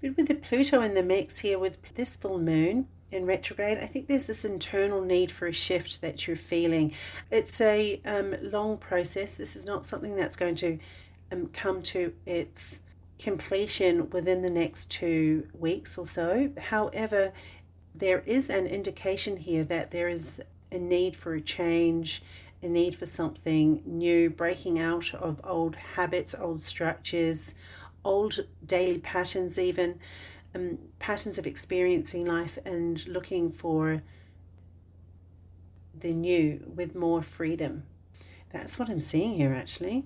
S1: But with the Pluto in the mix here with this full moon in retrograde, I think there's this internal need for a shift that you're feeling. It's a long process. This is not something that's going to come to its completion within the next 2 weeks or so. However, there is an indication here that there is a need for a change, a need for something new, breaking out of old habits, old structures, old daily patterns even. Patterns of experiencing life and looking for the new with more freedom. That's what I'm seeing here actually.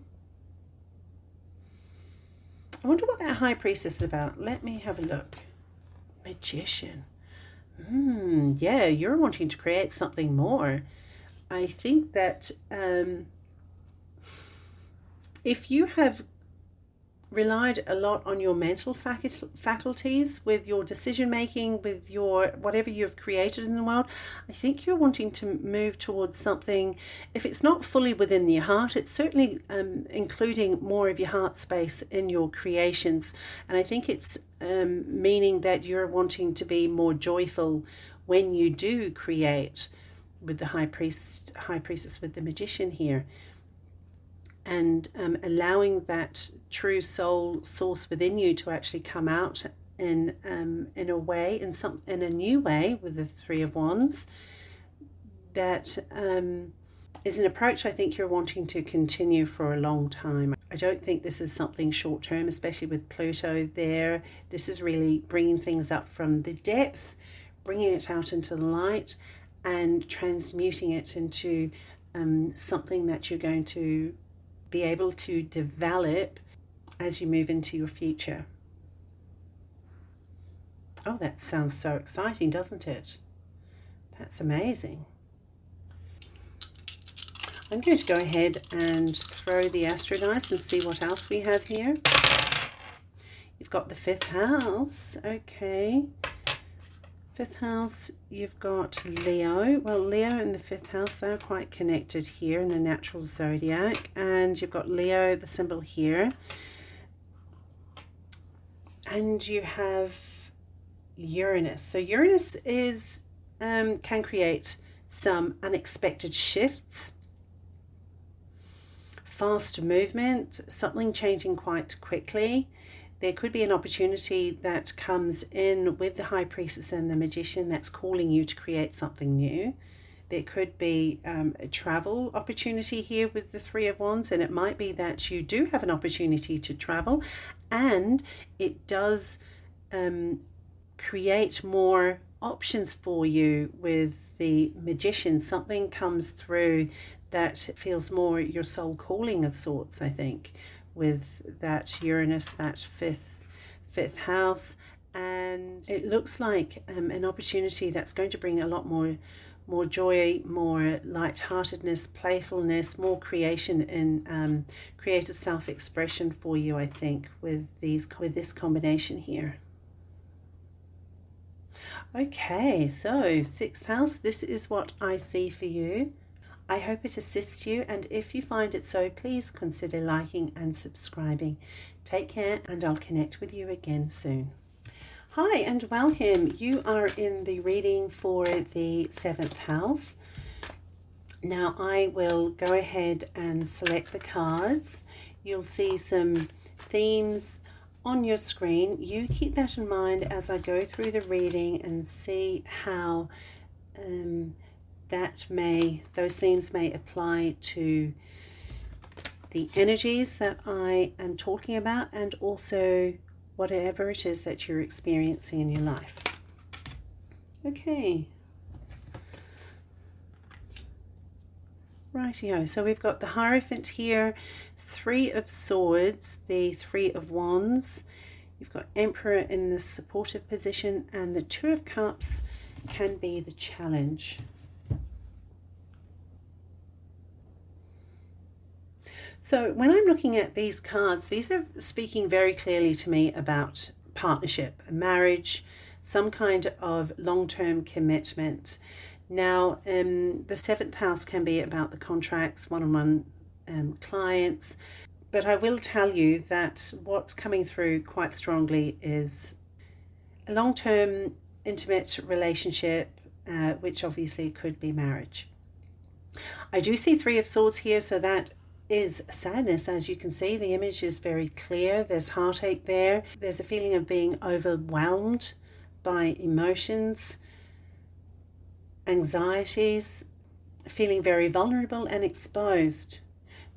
S1: I wonder what that High Priestess is about. Let me have a look. Magician. Yeah, you're wanting to create something more. I think that if you have relied a lot on your mental faculties with your decision making, with your whatever you've created in the world, I think you're wanting to move towards something. If it's not fully within your heart, it's certainly including more of your heart space in your creations. And I think it's meaning that you're wanting to be more joyful when you do create, with the high priestess with the magician here, and allowing that true soul source within you to actually come out in a way, in a new way, with the Three of Wands. That is an approach I think you're wanting to continue for a long time. I don't think this is something short term, especially with Pluto there. This is really bringing things up from the depth, bringing it out into the light, and transmuting it into something that you're going to be able to develop as you move into your future. Oh, that sounds so exciting, doesn't it? That's amazing. I'm going to go ahead and throw the Astro Dice and see what else we have here. You've got the 5th house. Okay. 5th house, you've got Leo. Well, Leo and the 5th house are quite connected here in the natural zodiac. And you've got Leo, the symbol here. And you have Uranus. So Uranus is can create some unexpected shifts, fast movement, something changing quite quickly. There could be an opportunity that comes in with the High Priestess and the Magician that's calling you to create something new. There could be a travel opportunity here with the Three of Wands, and it might be that you do have an opportunity to travel, and it does create more options for you with the Magician. Something comes through that feels more your soul calling of sorts, I think, with that Uranus, that fifth house. And it looks like an opportunity that's going to bring a lot more joy, more lightheartedness, playfulness, more creation and creative self-expression for you, I think, with this combination here. Okay, so 6th house, this is what I see for you. I hope it assists you, and if you find it so, please consider liking and subscribing. Take care, and I'll connect with you again soon. Hi and welcome. You are in the reading for the 7th house. Now I will go ahead and select the cards. You'll see some themes on your screen. You keep that in mind as I go through the reading and see how those themes may apply to the energies that I am talking about, and also whatever it is that you're experiencing in your life. Okay. Rightio. So we've got the Hierophant here, 3 of Swords, the 3 of Wands. You've got Emperor in the supportive position, and the 2 of Cups can be the challenge. So when I'm looking at these cards, these are speaking very clearly to me about partnership, marriage, some kind of long-term commitment. Now, the 7th house can be about the contracts, one-on-one clients, but I will tell you that what's coming through quite strongly is a long-term intimate relationship, which obviously could be marriage. I do see 3 of Swords here, so that is sadness. As you can see, the image is very clear. There's heartache there. There's a feeling of being overwhelmed by emotions, anxieties, feeling very vulnerable and exposed.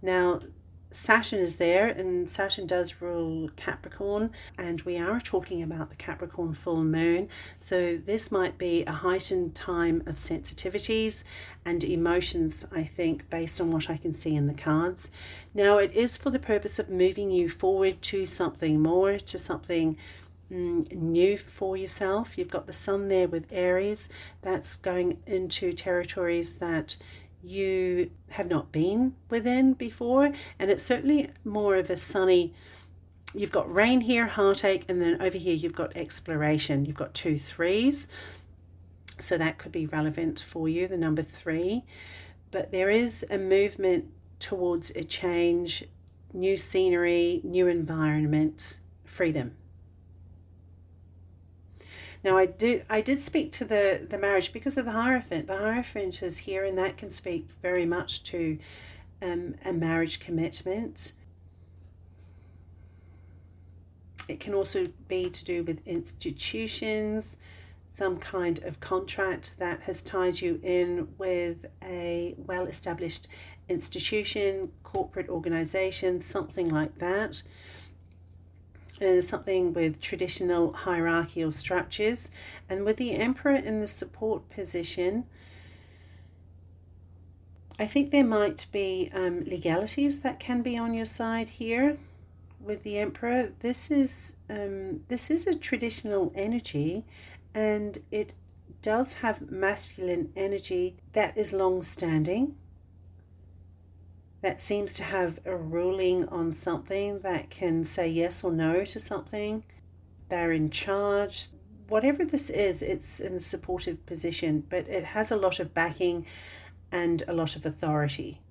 S1: Now, Saturn is there, and Saturn does rule Capricorn, and we are talking about the Capricorn Full Moon. So this might be a heightened time of sensitivities and emotions, I think, based on what I can see in the cards. Now, it is for the purpose of moving you forward to something more, to something new for yourself. You've got the Sun there with Aries. That's going into territories that you have not been within before. And it's certainly more of a sunny, you've got rain here, heartache, and then over here you've got exploration. You've got 2 3s, so that could be relevant for you, the number 3. But there is a movement towards a change, new scenery, new environment, freedom. Now I did speak to the marriage because of the Hierophant. The Hierophant is here, and that can speak very much to a marriage commitment. It can also be to do with institutions, some kind of contract that has tied you in with a well-established institution, corporate organization, something like that. Something with traditional hierarchical structures. And with the Emperor in the support position, I think there might be legalities that can be on your side here. With the Emperor, this is a traditional energy, and it does have masculine energy that is long-standing, that seems to have a ruling on something, that can say yes or no to something. They're in charge. Whatever this is, it's in a supportive position, but it has a lot of backing and a lot of authority.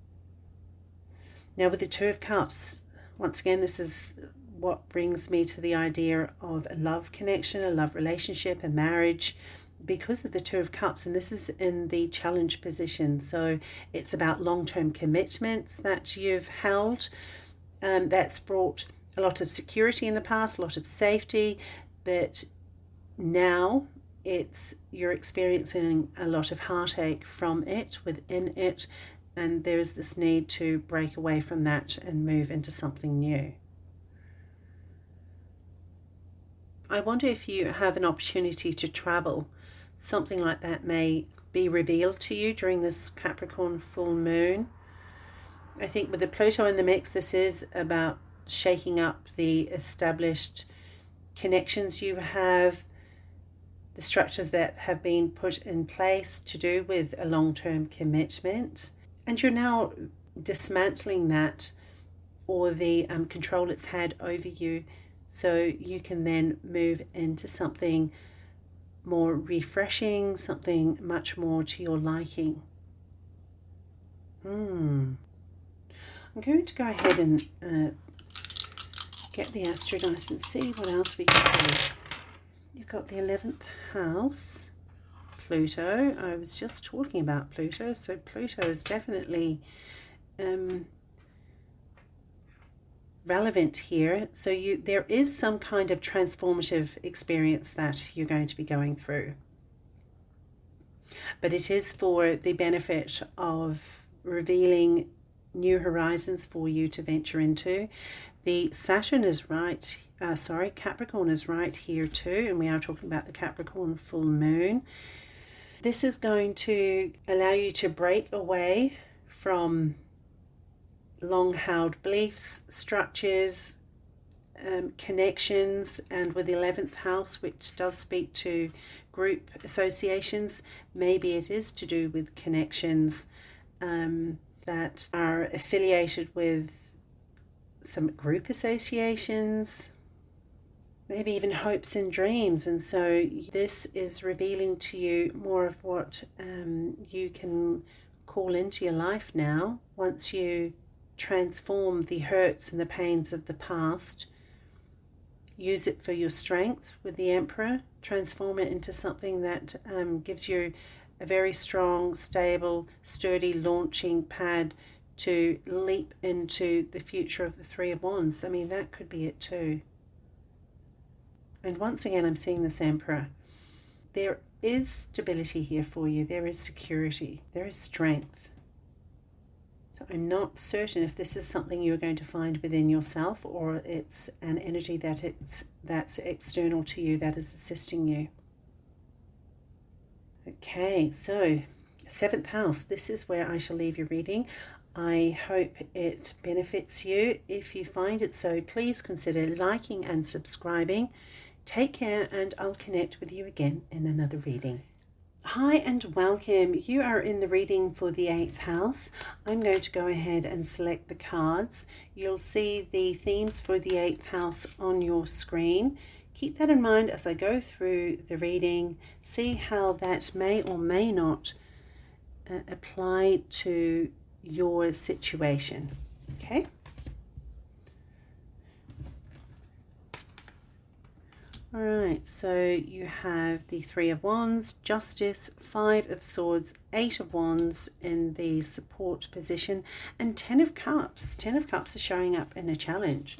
S1: Now with the 2 of Cups, once again, this is what brings me to the idea of a love connection, a love relationship, a marriage, because of the 2 of Cups, and this is in the challenge position. So it's about long-term commitments that you've held, that's brought a lot of security in the past, a lot of safety, but now you're experiencing a lot of heartache from it, within it, and there's this need to break away from that and move into something new. I wonder if you have an opportunity to travel. Something like that may be revealed to you during this Capricorn full moon. I think with the Pluto in the mix, this is about shaking up the established connections you have, the structures that have been put in place to do with a long-term commitment. And you're now dismantling that, or the control it's had over you, so you can then move into something more refreshing, something much more to your liking. I'm going to go ahead and get the Astro Dice and see what else we can see. You've got the 11th house, Pluto. I was just talking about Pluto, so Pluto is definitely relevant here. So there is some kind of transformative experience that you're going to be going through, but it is for the benefit of revealing new horizons for you to venture into. The Saturn is right, Capricorn is right here too, and we are talking about the Capricorn full moon. This is going to allow you to break away from long-held beliefs, structures, connections, and with the 11th house, which does speak to group associations, maybe it is to do with connections that are affiliated with some group associations, maybe even hopes and dreams. And so this is revealing to you more of what you can call into your life now, once you transform the hurts and the pains of the past, use it for your strength with the Emperor, transform it into something that gives you a very strong, stable, sturdy launching pad to leap into the future of the Three of Wands. I mean, that could be it too. And once again, I'm seeing this Emperor. There is stability here for you. There is security. There is strength. So I'm not certain if this is something you're going to find within yourself, or it's an energy that's external to you, that is assisting you. Okay, so 7th house. This is where I shall leave your reading. I hope it benefits you. If you find it so, please consider liking and subscribing. Take care, and I'll connect with you again in another reading. Hi and welcome. You are in the reading for the 8th house. I'm going to go ahead and select the cards. You'll see the themes for the 8th house on your screen. Keep that in mind as I go through the reading. See how that may or may not apply to your situation. Okay? Alright, so you have the Three of Wands, Justice, Five of Swords, Eight of Wands in the support position, and Ten of Cups. Ten of Cups is showing up in a challenge.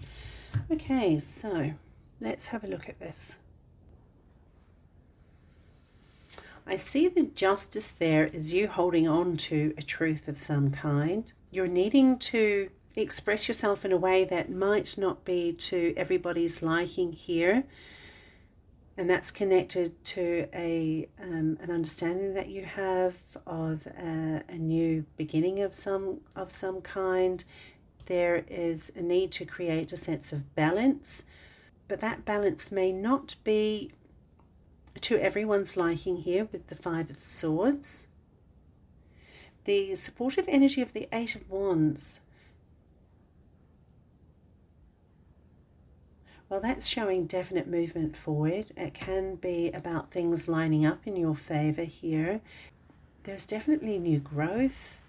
S1: Okay, so let's have a look at this. I see the Justice there is you holding on to a truth of some kind. You're needing to express yourself in a way that might not be to everybody's liking here. And that's connected to an understanding that you have of a new beginning of some kind. There is a need to create a sense of balance, but that balance may not be to everyone's liking here with the Five of Swords. The supportive energy of the Eight of Wands, well, that's showing definite movement forward. It can be about things lining up in your favor here. There's definitely new growth.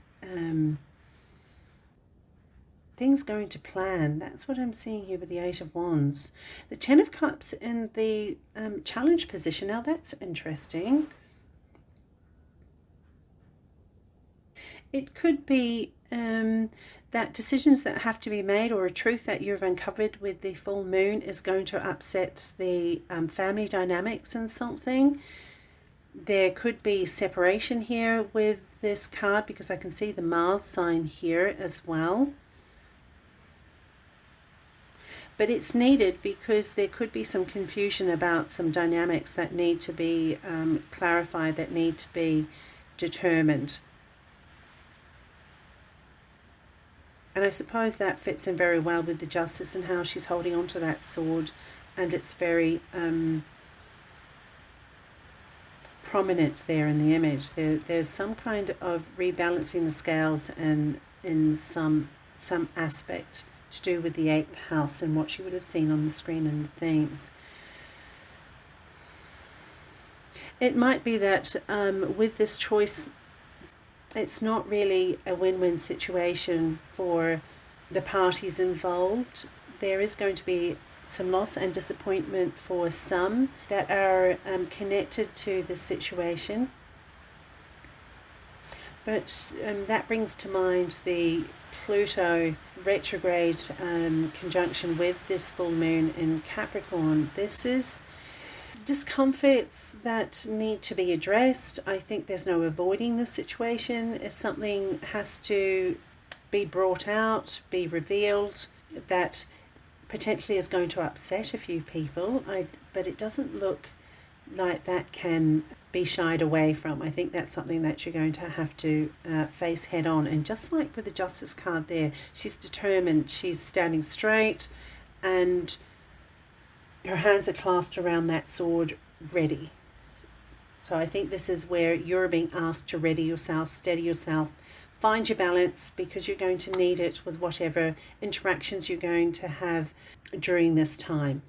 S1: Things going to plan. That's what I'm seeing here with the Eight of Wands. The Ten of Cups in the challenge position. Now that's interesting. It could be that decisions that have to be made or a truth that you've uncovered with the full moon is going to upset the family dynamics in something. There could be separation here with this card because I can see the Mars sign here as well. But it's needed because there could be some confusion about some dynamics that need to be clarified, that need to be determined. And I suppose that fits in very well with the Justice and how she's holding on to that sword, and it's very prominent there in the image. There's some kind of rebalancing the scales and in some aspect to do with the 8th house and what you would have seen on the screen and the themes. It might be that with this choice, it's not really a win-win situation for the parties involved. There is going to be some loss and disappointment for some that are connected to this situation. But that brings to mind the Pluto retrograde conjunction with this full moon in Capricorn. This is discomforts that need to be addressed. I think there's no avoiding the situation. If something has to be brought out, be revealed, that potentially is going to upset a few people, but it doesn't look like that can be shied away from. I think that's something that you're going to have to face head on. And just like with the Justice card there, she's determined, she's standing straight, and her hands are clasped around that sword, ready. So I think this is where you're being asked to ready yourself, steady yourself, find your balance, because you're going to need it with whatever interactions you're going to have during this time.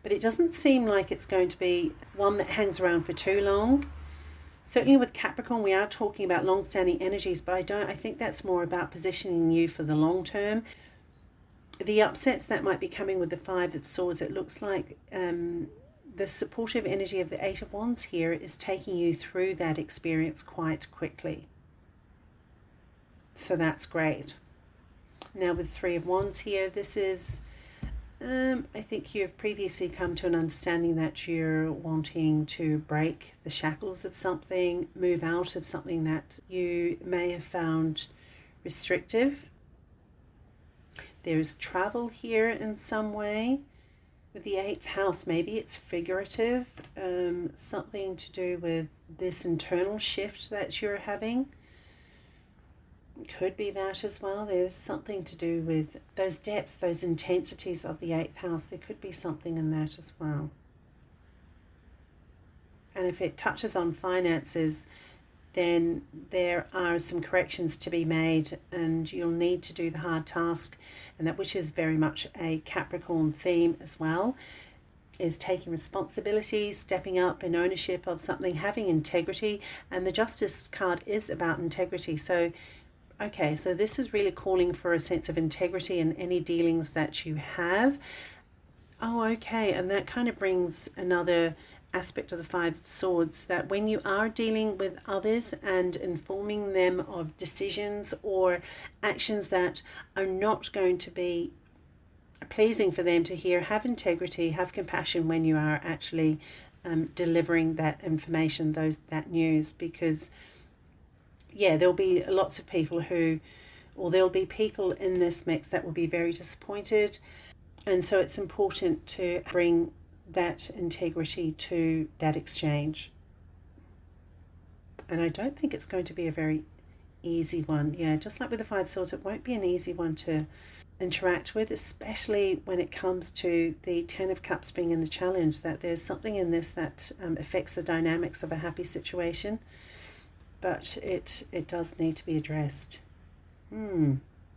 S1: But it doesn't seem like it's going to be one that hangs around for too long. Certainly with Capricorn, we are talking about long-standing energies, but I think that's more about positioning you for the long term. The upsets that might be coming with the Five of Swords, it looks like the supportive energy of the Eight of Wands here is taking you through that experience quite quickly. So that's great. Now with Three of Wands here, this is, I think you've previously come to an understanding that you're wanting to break the shackles of something, move out of something that you may have found restrictive. There's travel here in some way. With the 8th house, maybe it's figurative, something to do with this internal shift that you're having. It could be that as well. There's something to do with those depths, those intensities of the 8th house. There could be something in that as well. and if it touches on finances, then there are some corrections to be made, and you'll need to do the hard task, and that, which is very much a Capricorn theme as well, is taking responsibility, stepping up in ownership of something, having integrity. And the Justice card is about integrity. So okay, so this is really calling for a sense of integrity in any dealings that you have. Oh, okay, and that kind of brings another aspect of the Five of Swords, that when you are dealing with others and informing them of decisions or actions that are not going to be pleasing for them to hear, have integrity, have compassion when you are actually delivering that information, that news, because yeah, there'll be lots of people there'll be people in this mix that will be very disappointed, and so it's important to bring that integrity to that exchange. And I don't think it's going to be a very easy one. Yeah, just like with the Five Swords, it won't be an easy one to interact with, especially when it comes to the Ten of Cups being in the challenge, that there's something in this that affects the dynamics of a happy situation, but it does need to be addressed.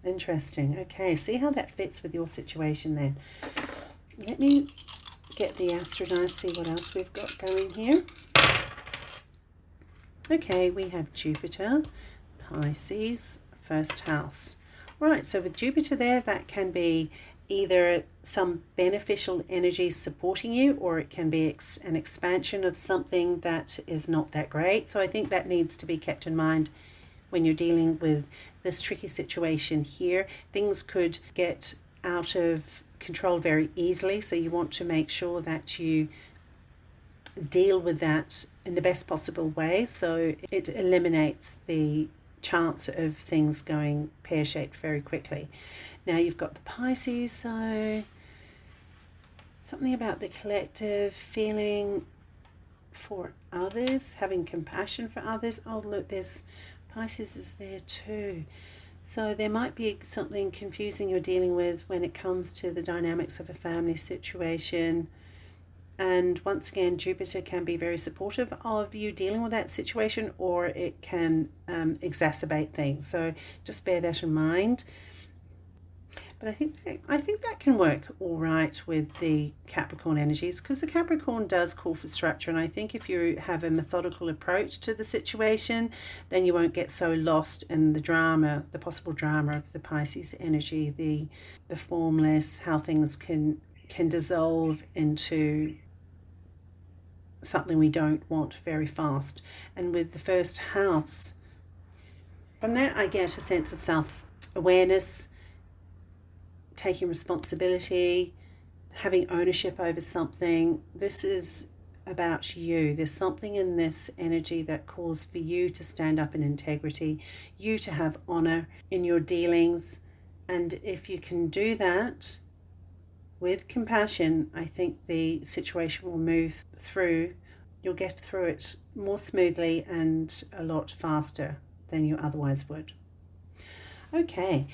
S1: Interesting. Okay, see how that fits with your situation then. Let me get the Astrology, see what else we've got going here. Okay, we have Jupiter, Pisces, first house. Right, so with Jupiter there, that can be either some beneficial energy supporting you, or it can be an expansion of something that is not that great. So I think that needs to be kept in mind when you're dealing with this tricky situation here. Things could get out of control very easily, so you want to make sure that you deal with that in the best possible way, so it eliminates the chance of things going pear-shaped very quickly. Now you've got the Pisces, so something about the collective, feeling for others, having compassion for others. Oh look, there's Pisces is there too. So there might be something confusing you're dealing with when it comes to the dynamics of a family situation. And once again, Jupiter can be very supportive of you dealing with that situation, or it can exacerbate things. So just bear that in mind. But I think that can work all right with the Capricorn energies, because the Capricorn does call for structure, and I think if you have a methodical approach to the situation, then you won't get so lost in the drama, the possible drama of the Pisces energy, the formless, how things can dissolve into something we don't want very fast. And with the first house, from that I get a sense of self-awareness, taking responsibility, having ownership over something. This is about you. There's something in this energy that calls for you to stand up in integrity, you to have honor in your dealings. And if you can do that with compassion, I think the situation will move through. You'll get through it more smoothly and a lot faster than you otherwise would. Okay.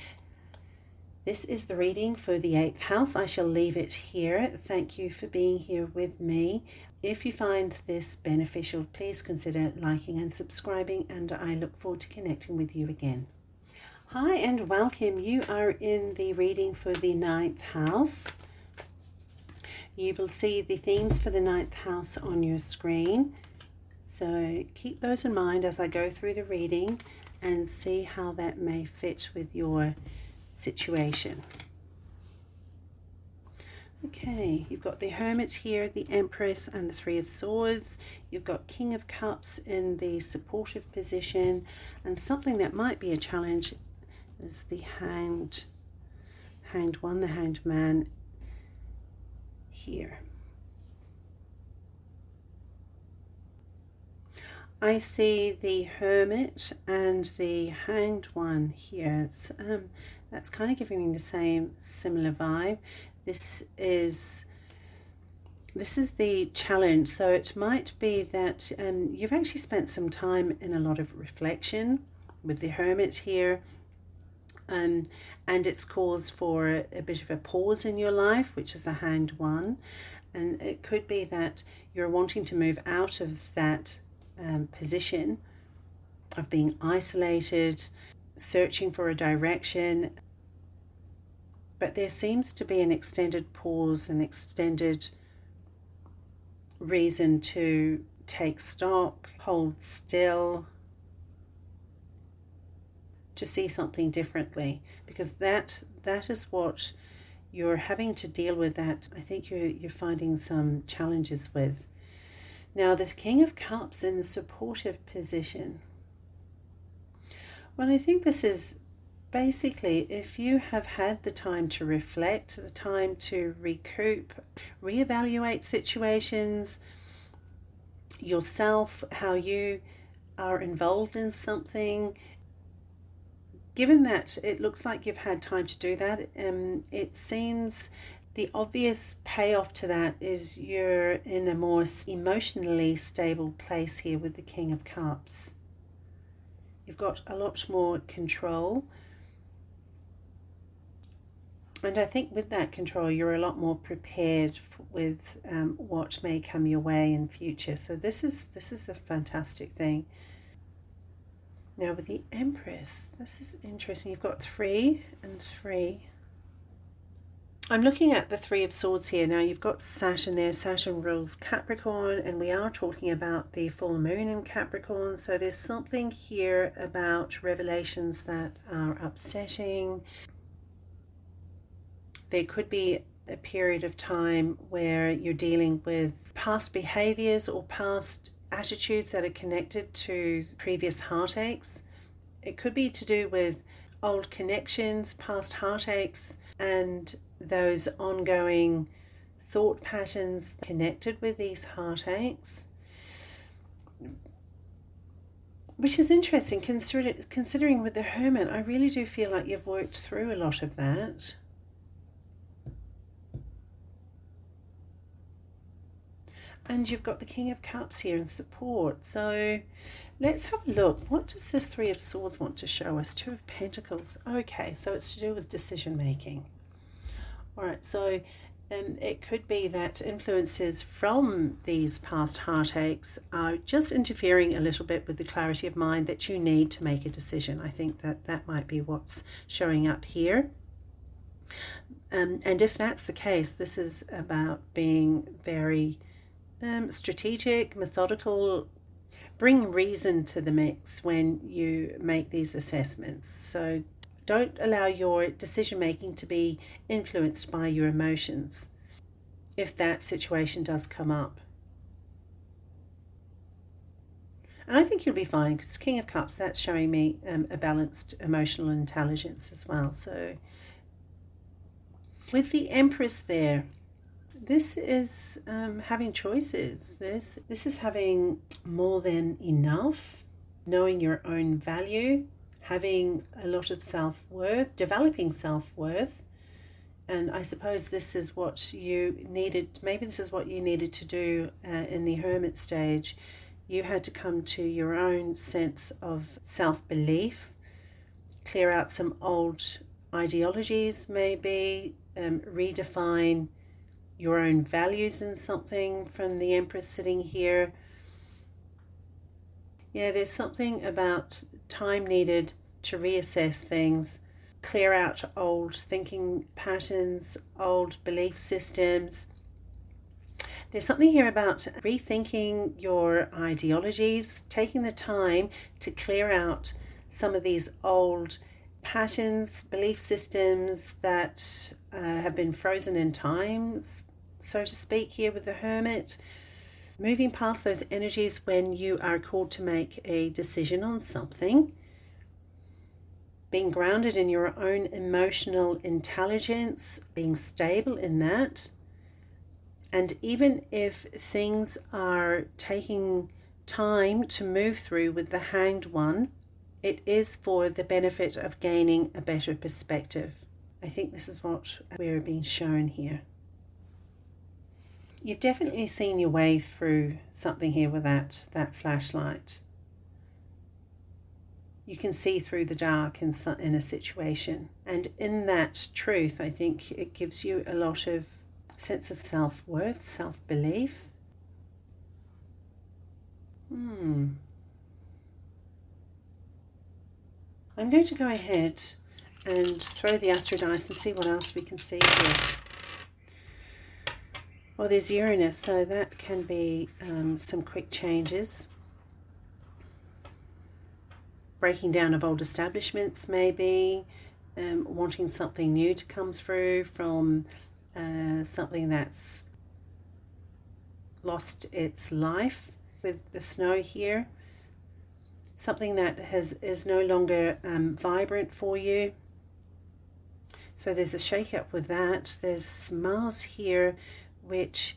S1: This is the reading for the 8th house. I shall leave it here. Thank you for being here with me. If you find this beneficial, please consider liking and subscribing, and I look forward to connecting with you again. Hi and welcome. You are in the reading for the 9th house. You will see the themes for the 9th house on your screen. So keep those in mind as I go through the reading and see how that may fit with your situation. Okay, you've got the Hermit here, the Empress, and the Three of Swords. You've got King of Cups in the supportive position, and something that might be a challenge is the Hanged One, the Hanged Man here. I see the Hermit and the Hanged One here. That's kind of giving me the same similar vibe. This is the challenge. So it might be that you've actually spent some time in a lot of reflection with the Hermit here, and it's caused for a bit of a pause in your life, which is the Hanged One. And it could be that you're wanting to move out of that position of being isolated, searching for a direction. But there seems to be an extended pause, an extended reason to take stock, hold still, to see something differently, because that is what you're having to deal with, that I think you're finding some challenges with. Now, the King of Cups in a supportive position. Well, I think this is basically, if you have had the time to reflect, the time to recoup, reevaluate situations, yourself, how you are involved in something, given that it looks like you've had time to do that, it seems the obvious payoff to that is you're in a more emotionally stable place here with the King of Cups. You've got a lot more control. And I think with that control, you're a lot more prepared with what may come your way in future. So this is a fantastic thing. Now with the Empress, this is interesting. You've got 3 and 3. I'm looking at the 3 of Swords here. Now you've got Saturn there. Saturn rules Capricorn, and we are talking about the full moon in Capricorn. So there's something here about revelations that are upsetting. There could be a period of time where you're dealing with past behaviors or past attitudes that are connected to previous heartaches. It could be to do with old connections, past heartaches, and those ongoing thought patterns connected with these heartaches. Which is interesting, considering with the Hermit, I really do feel like you've worked through a lot of that. And you've got the King of Cups here in support. So let's have a look. What does this 3 of Swords want to show us? 2 of Pentacles. Okay, so it's to do with decision making. All right, so it could be that influences from these past heartaches are just interfering a little bit with the clarity of mind that you need to make a decision. I think that might be what's showing up here. And if that's the case, this is about being very strategic, methodical. Bring reason to the mix when you make these assessments. So don't allow your decision making to be influenced by your emotions if that situation does come up. And I think you'll be fine, because King of Cups, that's showing me a balanced emotional intelligence as well. So with the Empress there, this is having choices. This is having more than enough, knowing your own value, having a lot of self-worth, developing self-worth. And I suppose this is what you needed. Maybe this is what you needed to do in the Hermit stage. You had to come to your own sense of self-belief, clear out some old ideologies, maybe redefine your own values in something from the Empress sitting here. Yeah, there's something about time needed to reassess things, clear out old thinking patterns, old belief systems. There's something here about rethinking your ideologies, taking the time to clear out some of these old patterns, belief systems that have been frozen in time, so to speak, here with the Hermit. Moving past those energies when you are called to make a decision on something. Being grounded in your own emotional intelligence, being stable in that. And even if things are taking time to move through with the Hanged One, it is for the benefit of gaining a better perspective. I think this is what we're being shown here. You've definitely seen your way through something here with that flashlight. you can see through the dark in a situation. And in that truth, I think it gives you a lot of sense of self-worth, self-belief. I'm going to go ahead and throw the Astro Dice and see what else we can see here. Well, there's Uranus, so that can be some quick changes. Breaking down of old establishments, maybe. Wanting something new to come through from something that's lost its life with the snow here. Something that is no longer vibrant for you. So there's a shake-up with that. There's Mars here, which...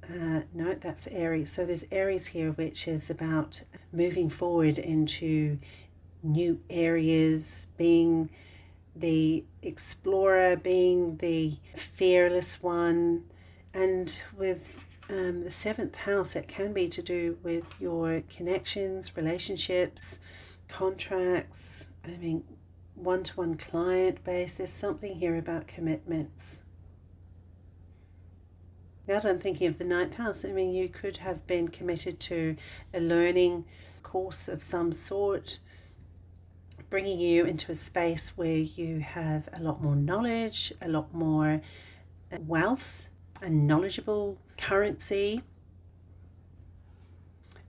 S1: no, that's Aries. So there's Aries here, which is about moving forward into new areas, being the explorer, being the fearless one. And with the 7th house, it can be to do with your connections, relationships, contracts, one-to-one client base. There's something here about commitments. Now that I'm thinking of the 9th house, you could have been committed to a learning course of some sort, bringing you into a space where you have a lot more knowledge, a lot more wealth, a knowledgeable currency.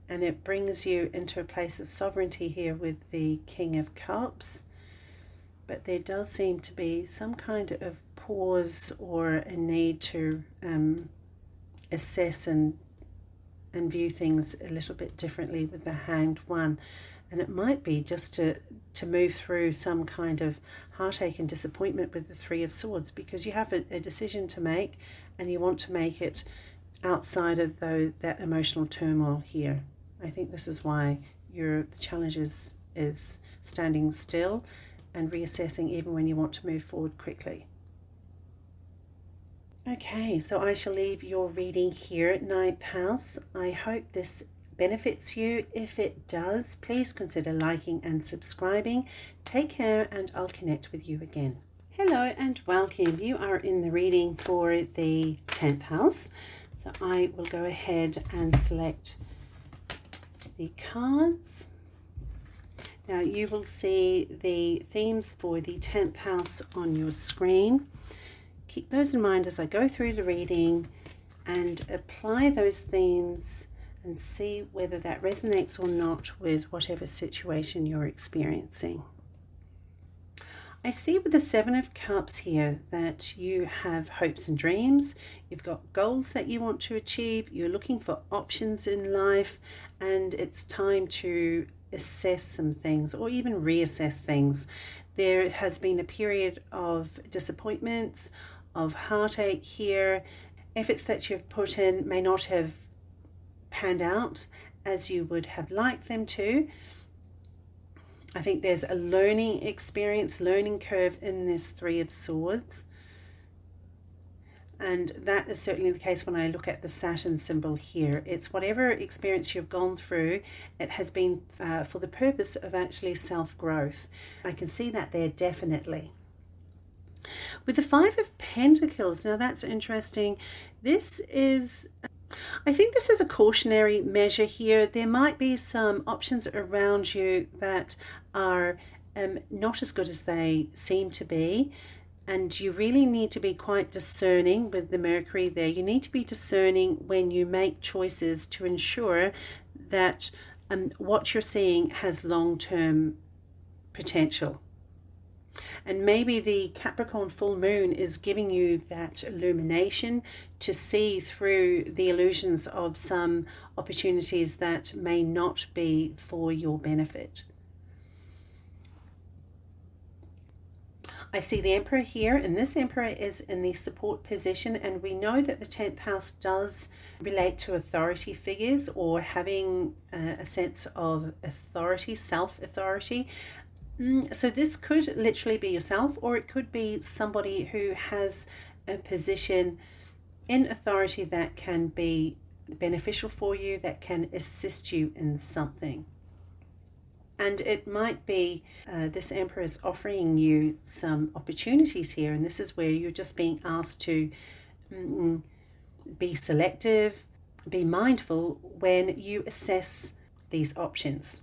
S1: And it brings you into a place of sovereignty here with the King of Cups. But there does seem to be some kind of pause or a need to assess and view things a little bit differently with the Hanged One. And it might be just to move through some kind of heartache and disappointment with the Three of Swords, because you have a decision to make and you want to make it outside of that emotional turmoil here. I think this is why the challenge is standing still and reassessing even when you want to move forward quickly. Okay, so I shall leave your reading here at 9th house. I hope this benefits you. If it does, please consider liking and subscribing. Take care, and I'll connect with you again. Hello and welcome. You are in the reading for the 10th house. So I will go ahead and select the cards. Now you will see the themes for the 10th house on your screen. Keep those in mind as I go through the reading and apply those themes and see whether that resonates or not with whatever situation you're experiencing. I see with the 7 of Cups here that you have hopes and dreams. You've got goals that you want to achieve. You're looking for options in life, and it's time to assess some things or even reassess things. There has been a period of disappointments, of heartache here. Efforts that you've put in may not have panned out as you would have liked them to. I think there's a learning experience, learning curve in this Three of Swords. And that is certainly the case when I look at the Saturn symbol here. It's whatever experience you've gone through, it has been for the purpose of actually self-growth. I can see that there definitely. With the 5 of Pentacles, now that's interesting. I think this is a cautionary measure here. There might be some options around you that are not as good as they seem to be. And you really need to be quite discerning with the Mercury there. You need to be discerning when you make choices to ensure that what you're seeing has long-term potential. And maybe the Capricorn Full Moon is giving you that illumination to see through the illusions of some opportunities that may not be for your benefit. I see the Emperor here, and this Emperor is in the support position, and we know that the 10th house does relate to authority figures or having a sense of authority, self-authority. So this could literally be yourself, or it could be somebody who has a position in authority that can be beneficial for you, that can assist you in something. And it might be this Emperor is offering you some opportunities here, and this is where you're just being asked to be selective, be mindful when you assess these options.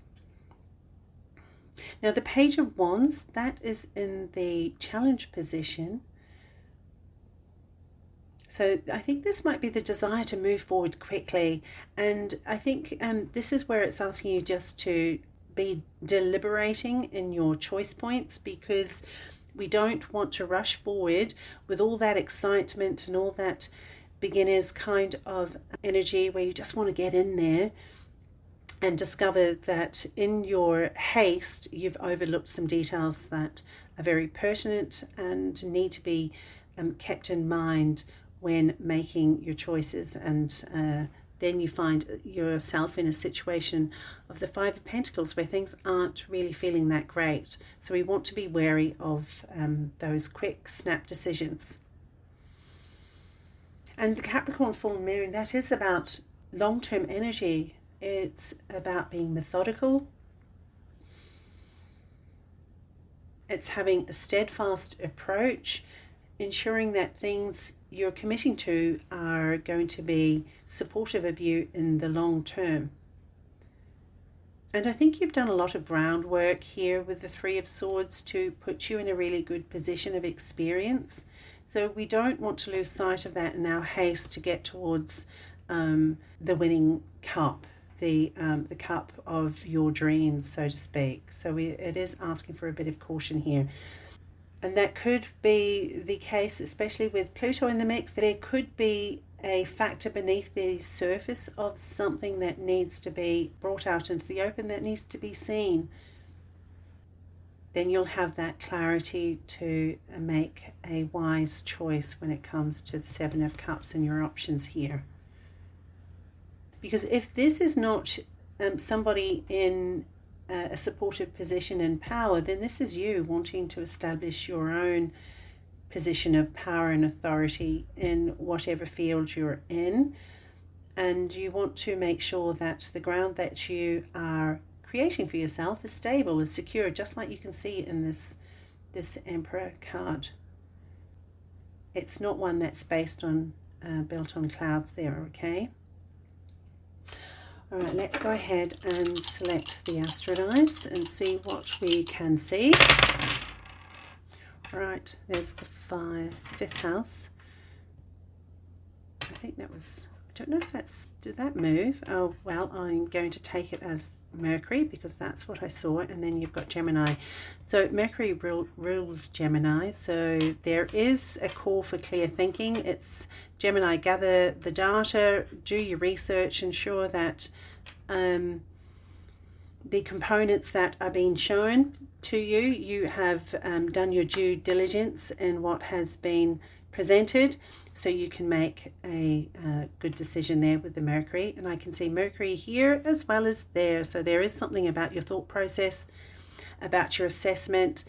S1: Now the Page of Wands, that is in the challenge position. So I think this might be the desire to move forward quickly, and I think this is where it's asking you just to be deliberating in your choice points, because we don't want to rush forward with all that excitement and all that beginner's kind of energy where you just want to get in there and discover that in your haste you've overlooked some details that are very pertinent and need to be kept in mind when making your choices. And then you find yourself in a situation of the Five of Pentacles where things aren't really feeling that great. So we want to be wary of those quick snap decisions. And the Capricorn Full Moon, that is about long-term energy. It's about being methodical. It's having a steadfast approach, ensuring that things you're committing to are going to be supportive of you in the long term. And I think you've done a lot of groundwork here with the Three of Swords to put you in a really good position of experience. So we don't want to lose sight of that in our haste to get towards the winning cup, the cup of your dreams, so to speak. So it is asking for a bit of caution here. And that could be the case, especially with Pluto in the mix. There could be a factor beneath the surface of something that needs to be brought out into the open, that needs to be seen. Then you'll have that clarity to make a wise choice when it comes to the Seven of Cups and your options here. Because if this is not somebody in a supportive position and power, then this is you wanting to establish your own position of power and authority in whatever field you're in. And you want to make sure that the ground that you are creating for yourself is stable, is secure, just like you can see in this Emperor card. It's not one that's based on built on clouds there, okay? All right, let's go ahead and select the Astro Dice and see what we can see. All right, there's the fifth house. I think that was, I don't know if that's, did that move? Oh, well, I'm going to take it as Mercury because that's what I saw. And then you've got Gemini. So Mercury rules Gemini. So there is a call for clear thinking. It's Gemini, gather the data, do your research, ensure that the components that are being shown to you, you have done your due diligence in what has been presented, so you can make a good decision there with the Mercury. And I can see Mercury here as well as there. So there is something about your thought process, about your assessment,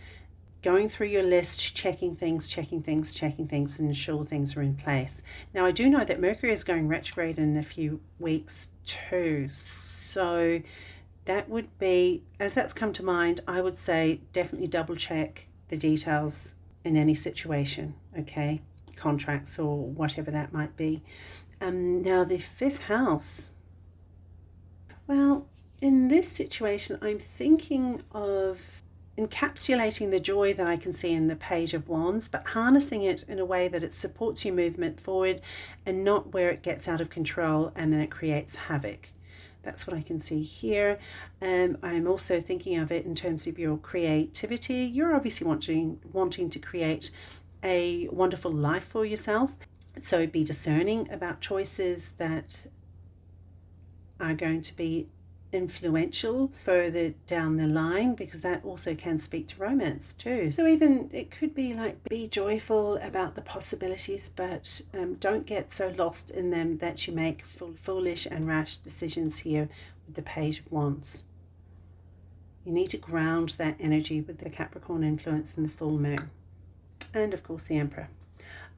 S1: going through your list, checking things, and ensure things are in place. Now, I do know that Mercury is going retrograde in a few weeks too. So that would be, as that's come to mind, I would say definitely double check the details in any situation, okay? Contracts or whatever that might be. Now the fifth house. Well, in this situation, I'm thinking of encapsulating the joy that I can see in the Page of Wands, but harnessing it in a way that it supports your movement forward and not where it gets out of control and then it creates havoc. That's what I can see here. I'm also thinking of it in terms of your creativity. You're obviously wanting to create a wonderful life for yourself. So be discerning about choices that are going to be influential further down the line, because that also can speak to romance too. So even it could be like, be joyful about the possibilities, but don't get so lost in them that you make foolish and rash decisions here with the Page of Wands. You need to ground that energy with the Capricorn influence and the full moon. And of course the Emperor.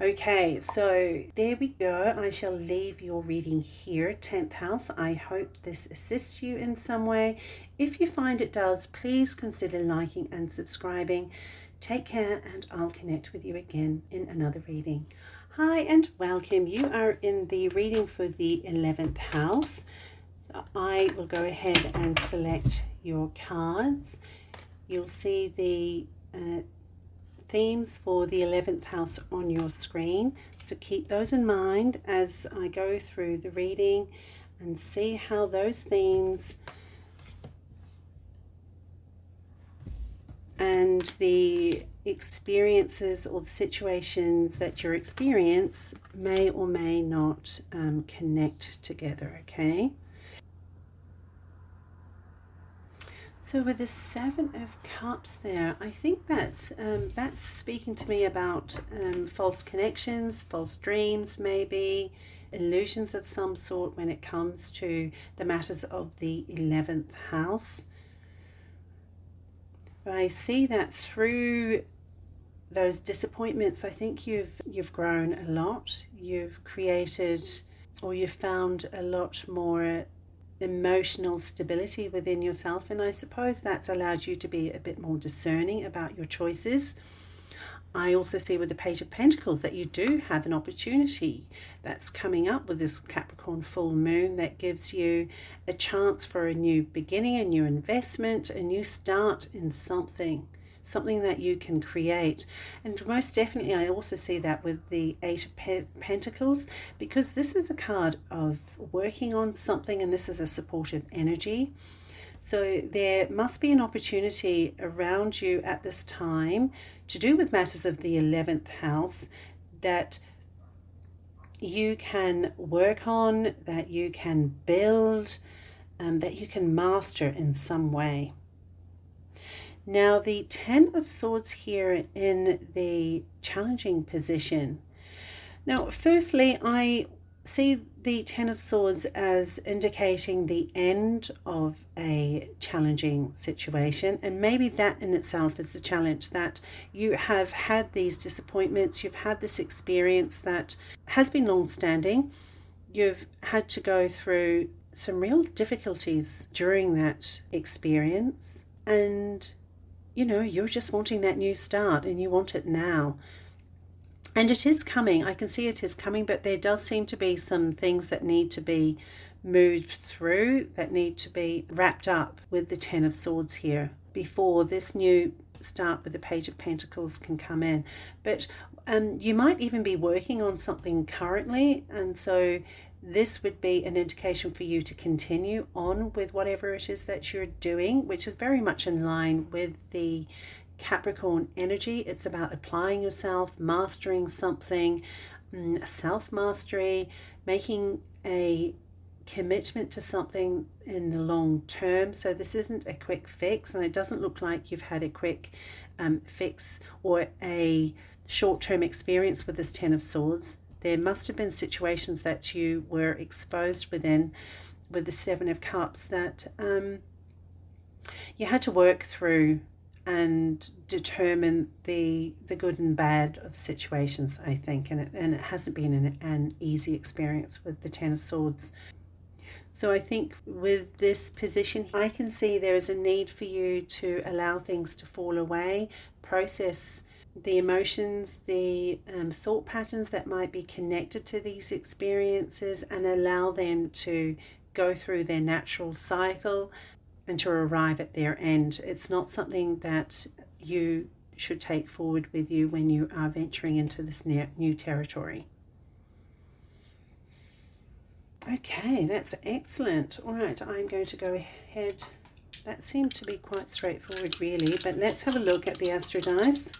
S1: Okay, so there we go. I shall leave your reading here, 10th house. I hope this assists you in some way. If you find it does, please consider liking and subscribing. Take care, and I'll connect with you again in another reading. Hi and welcome. You are in the reading for the 11th house. I will go ahead and select your cards. You'll see the themes for the 11th house on your screen, so keep those in mind as I go through the reading and see how those themes and the experiences or the situations that you experience may or may not connect together. Okay, so with the 7 of Cups there, I think that's speaking to me about false connections, false dreams, maybe illusions of some sort when it comes to the matters of the 11th house. But I see that through those disappointments, I think you've grown a lot. You've created, or you've found a lot more emotional stability within yourself, and I suppose that's allowed you to be a bit more discerning about your choices. I also see with the Page of Pentacles that you do have an opportunity that's coming up with this Capricorn Full Moon that gives you a chance for a new beginning, a new investment, a new start in something that you can create. And most definitely I also see that with the 8 of Pentacles, because this is a card of working on something, and this is a supportive energy. So there must be an opportunity around you at this time to do with matters of the 11th house that you can work on, that you can build, that you can master in some way. Now the 10 of Swords here in the challenging position. Now firstly, I see the 10 of Swords as indicating the end of a challenging situation, and maybe that in itself is the challenge, that you have had these disappointments, you've had this experience that has been long-standing, you've had to go through some real difficulties during that experience, and you're just wanting that new start, and you want it now. And it is coming. I can see it is coming, but there does seem to be some things that need to be moved through, that need to be wrapped up with the 10 of Swords here before this new start with the Page of Pentacles can come in. But you might even be working on something currently, and so this would be an indication for you to continue on with whatever it is that you're doing, which is very much in line with the Capricorn energy. It's about applying yourself, mastering something, self-mastery, making a commitment to something in the long term. So this isn't a quick fix, and it doesn't look like you've had a quick fix or a short-term experience with this 10 of Swords. There must have been situations that you were exposed within with the 7 of Cups that you had to work through and determine the good and bad of situations, I think, and it hasn't been an easy experience with the 10 of Swords. So I think with this position, I can see there is a need for you to allow things to fall away, process the emotions, the thought patterns that might be connected to these experiences, and allow them to go through their natural cycle and to arrive at their end. It's not something that you should take forward with you when you are venturing into this new territory. Okay, that's excellent. All right, I'm going to go ahead. That seemed to be quite straightforward, really, but let's have a look at the Astro Dice.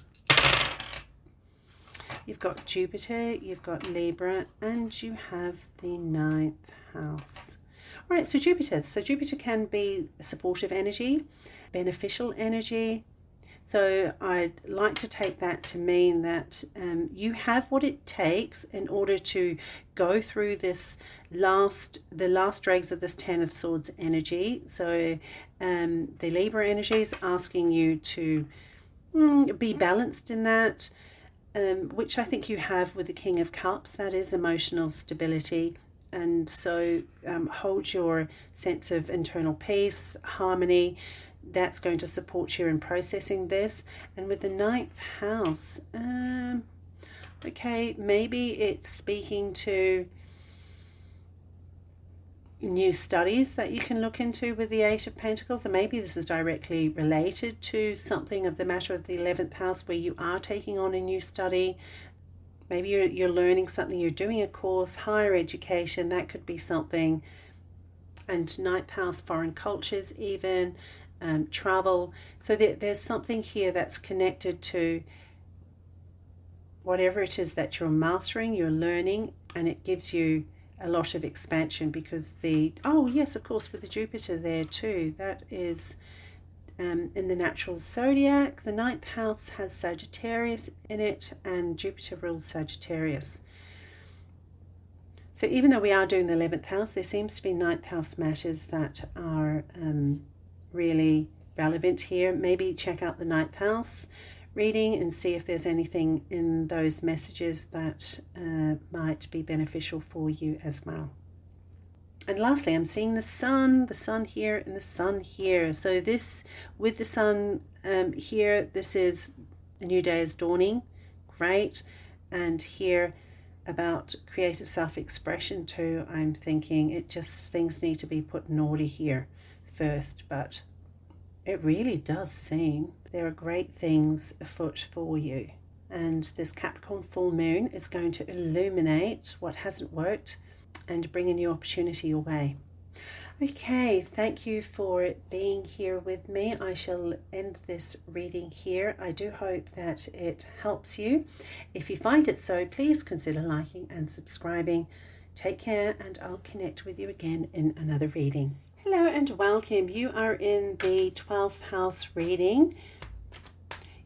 S1: You've got Jupiter, you've got Libra, and you have the 9th house. All right, so Jupiter can be supportive energy, beneficial energy. So I'd like to take that to mean that you have what it takes in order to go through the last dregs of this 10 of Swords energy. So the Libra energy is asking you to be balanced in that, which I think you have with the King of Cups. That is emotional stability. And so hold your sense of internal peace, harmony. That's going to support you in processing this. And with the 9th house, okay, maybe it's speaking to new studies that you can look into with the 8 of Pentacles, and maybe this is directly related to something of the matter of the 11th house where you are taking on a new study. Maybe you're learning something, you're doing a course, higher education, that could be something. And 9th house, foreign cultures even, travel. So there's something here that's connected to whatever it is that you're mastering, you're learning, and it gives you a lot of expansion because oh yes, of course, with the Jupiter there too, that is in the natural zodiac. The 9th house has Sagittarius in it, and Jupiter rules Sagittarius. So even though we are doing the 11th house, there seems to be 9th house matters that are really relevant here. Maybe check out the 9th house reading and see if there's anything in those messages that might be beneficial for you as well. And lastly, I'm seeing the sun here, and the sun here. So this, with the sun here, this is a new day is dawning. Great. And here about creative self-expression too, I'm thinking things need to be put in order here first. But it really does seem there are great things afoot for you. And this Capricorn full moon is going to illuminate what hasn't worked and bring a new opportunity your way. Okay, thank you for being here with me. I shall end this reading here. I do hope that it helps you. If you find it so, please consider liking and subscribing. Take care, and I'll connect with you again in another reading. Hello and welcome. You are in the 12th house reading.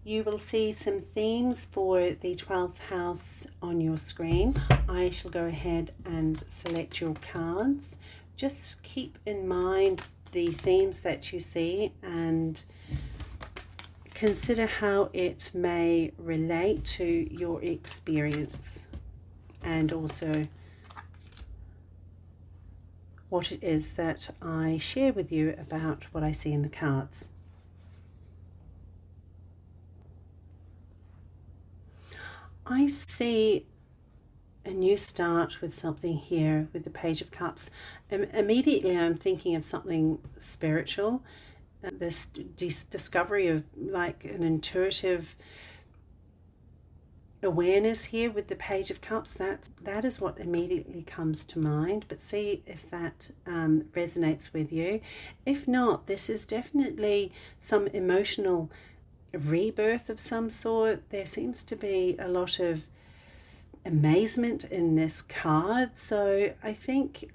S1: You will see some themes for the 12th house on your screen. I shall go ahead and select your cards. Just keep in mind the themes that you see and consider how it may relate to your experience, and also what it is that I share with you about what I see in the cards. I see a new start with something here with the Page of Cups. Immediately I'm thinking of something spiritual, this discovery of like an intuitive awareness here with the Page of Cups. That is what immediately comes to mind, but see if that resonates with you. If not, this is definitely some emotional rebirth of some sort. There seems to be a lot of amazement in this card. So I think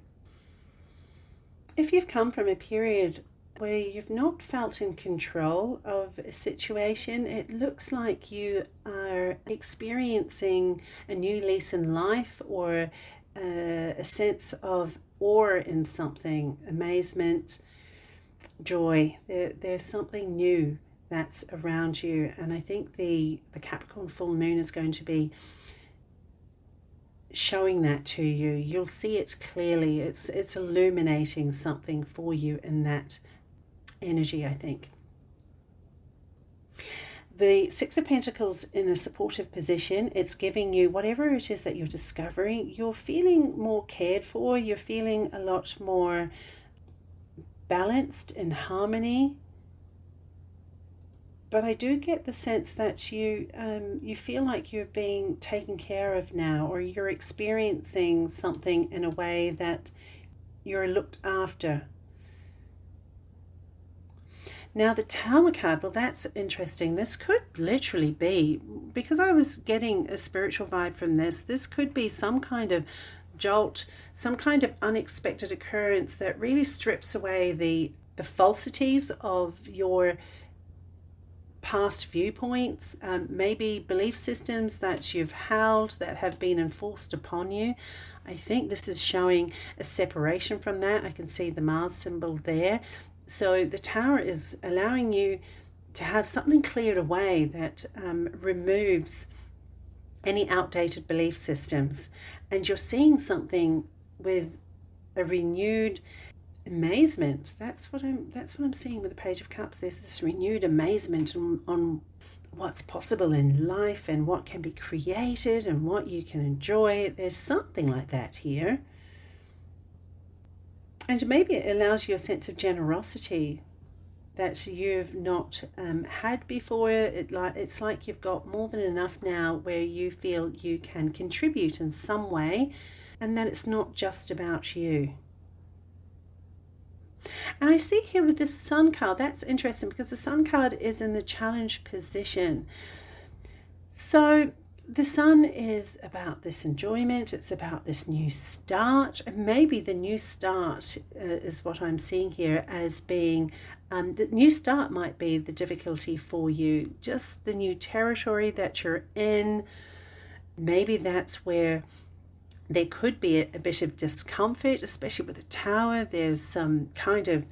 S1: if you've come from a period where you've not felt in control of a situation, it looks like you are experiencing a new lease in life, or a sense of awe in something, amazement, joy. There's something new that's around you, and I think the Capricorn full moon is going to be showing that to you. You'll see it clearly. It's illuminating something for you in that energy, I think. The Six of Pentacles in a supportive position, it's giving you whatever it is that you're discovering. You're feeling more cared for. You're feeling a lot more balanced, in harmony. But I do get the sense that you feel like you're being taken care of now, or you're experiencing something in a way that you're looked after. Now the Tower card, well, that's interesting. This could literally be, because I was getting a spiritual vibe from this could be some kind of jolt, some kind of unexpected occurrence that really strips away the falsities of your past viewpoints, maybe belief systems that you've held that have been enforced upon you. I think this is showing a separation from that. I can see the Mars symbol there. So the Tower is allowing you to have something cleared away that removes any outdated belief systems, and you're seeing something with a renewed amazement. That's what I'm seeing with the Page of Cups. There's this renewed amazement on what's possible in life and what can be created and what you can enjoy. There's something like that here. And maybe it allows you a sense of generosity that you've not had before. It's like you've got more than enough now where you feel you can contribute in some way, and that it's not just about you. And I see here with this Sun card, that's interesting because the Sun card is in the challenge position. So the Sun is about this enjoyment, it's about this new start, and maybe the new start is what I'm seeing here as being, the new start might be the difficulty for you, just the new territory that you're in. Maybe that's where there could be a bit of discomfort, especially with the Tower. There's some kind of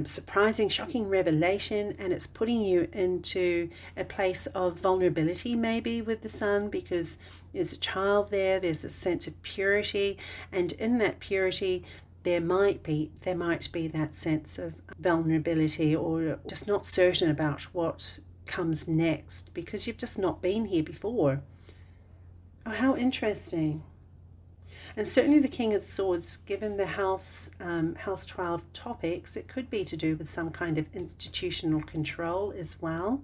S1: surprising, shocking revelation, and it's putting you into a place of vulnerability maybe with the Sun, because there's a child there, there's a sense of purity, and in that purity there might be that sense of vulnerability, or just not certain about what comes next because you've just not been here before. Oh, how interesting. And certainly the King of Swords, given the House 12 topics, it could be to do with some kind of institutional control as well.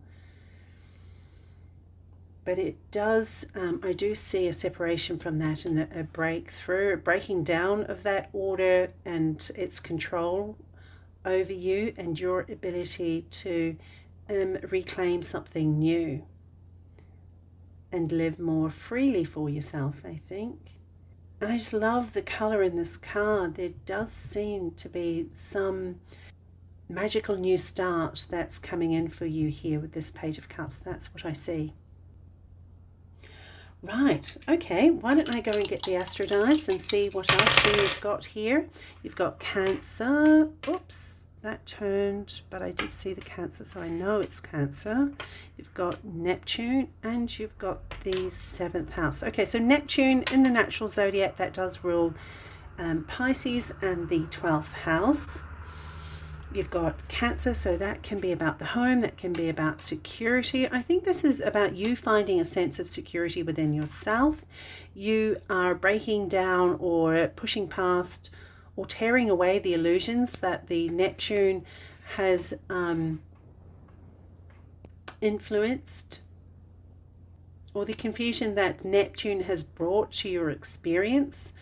S1: But it does, I do see a separation from that and a breakthrough, a breaking down of that order and its control over you and your ability to reclaim something new and live more freely for yourself, I think. And I just love the colour in this card. There does seem to be some magical new start that's coming in for you here with this Page of Cups. That's what I see. Right, okay, why don't I go and get the Astro Dice and see what else we've got here. You've got Cancer. Oops, that turned, but I did see the Cancer, so I know it's Cancer. You've got Neptune, and you've got the 7th house. Okay, so Neptune in the natural zodiac, that does rule Pisces and the 12th house. You've got Cancer, so that can be about the home, that can be about security. I think this is about you finding a sense of security within yourself. You are breaking down or pushing past or tearing away the illusions that the Neptune has influenced, or the confusion that Neptune has brought to your experience.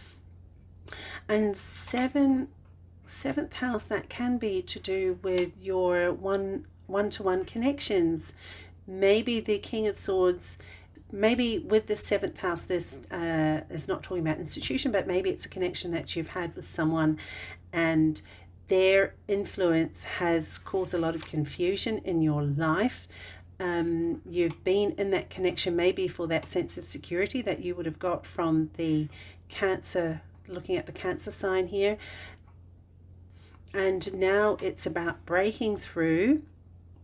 S1: And 7th house, that can be to do with your one-to-one connections. Maybe the King of Swords, maybe with the 7th house, this is not talking about institution, but maybe it's a connection that you've had with someone and their influence has caused a lot of confusion in your life. You've been in that connection maybe for that sense of security that you would have got from the Cancer, looking at the Cancer sign here. And now it's about breaking through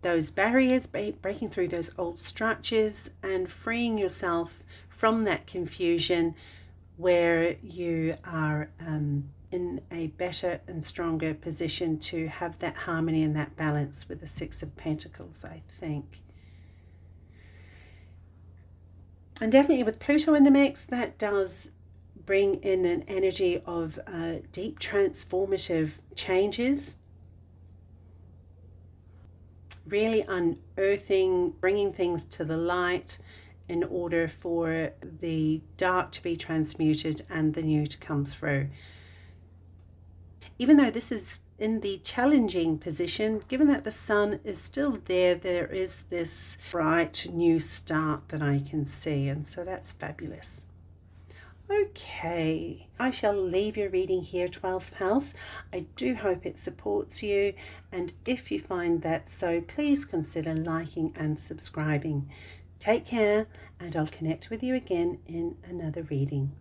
S1: those barriers, breaking through those old structures and freeing yourself from that confusion where you are in a better and stronger position to have that harmony and that balance with the 6 of Pentacles, I think. And definitely with Pluto in the mix, that does bring in an energy of deep transformative changes, really unearthing, bringing things to the light in order for the dark to be transmuted and the new to come through. Even though this is in the challenging position, given that the Sun is still there, there is this bright new start that I can see, and so that's fabulous. Okay, I shall leave your reading here, 12th house. I do hope it supports you, and if you find that so, please consider liking and subscribing. Take care, and I'll connect with you again in another reading.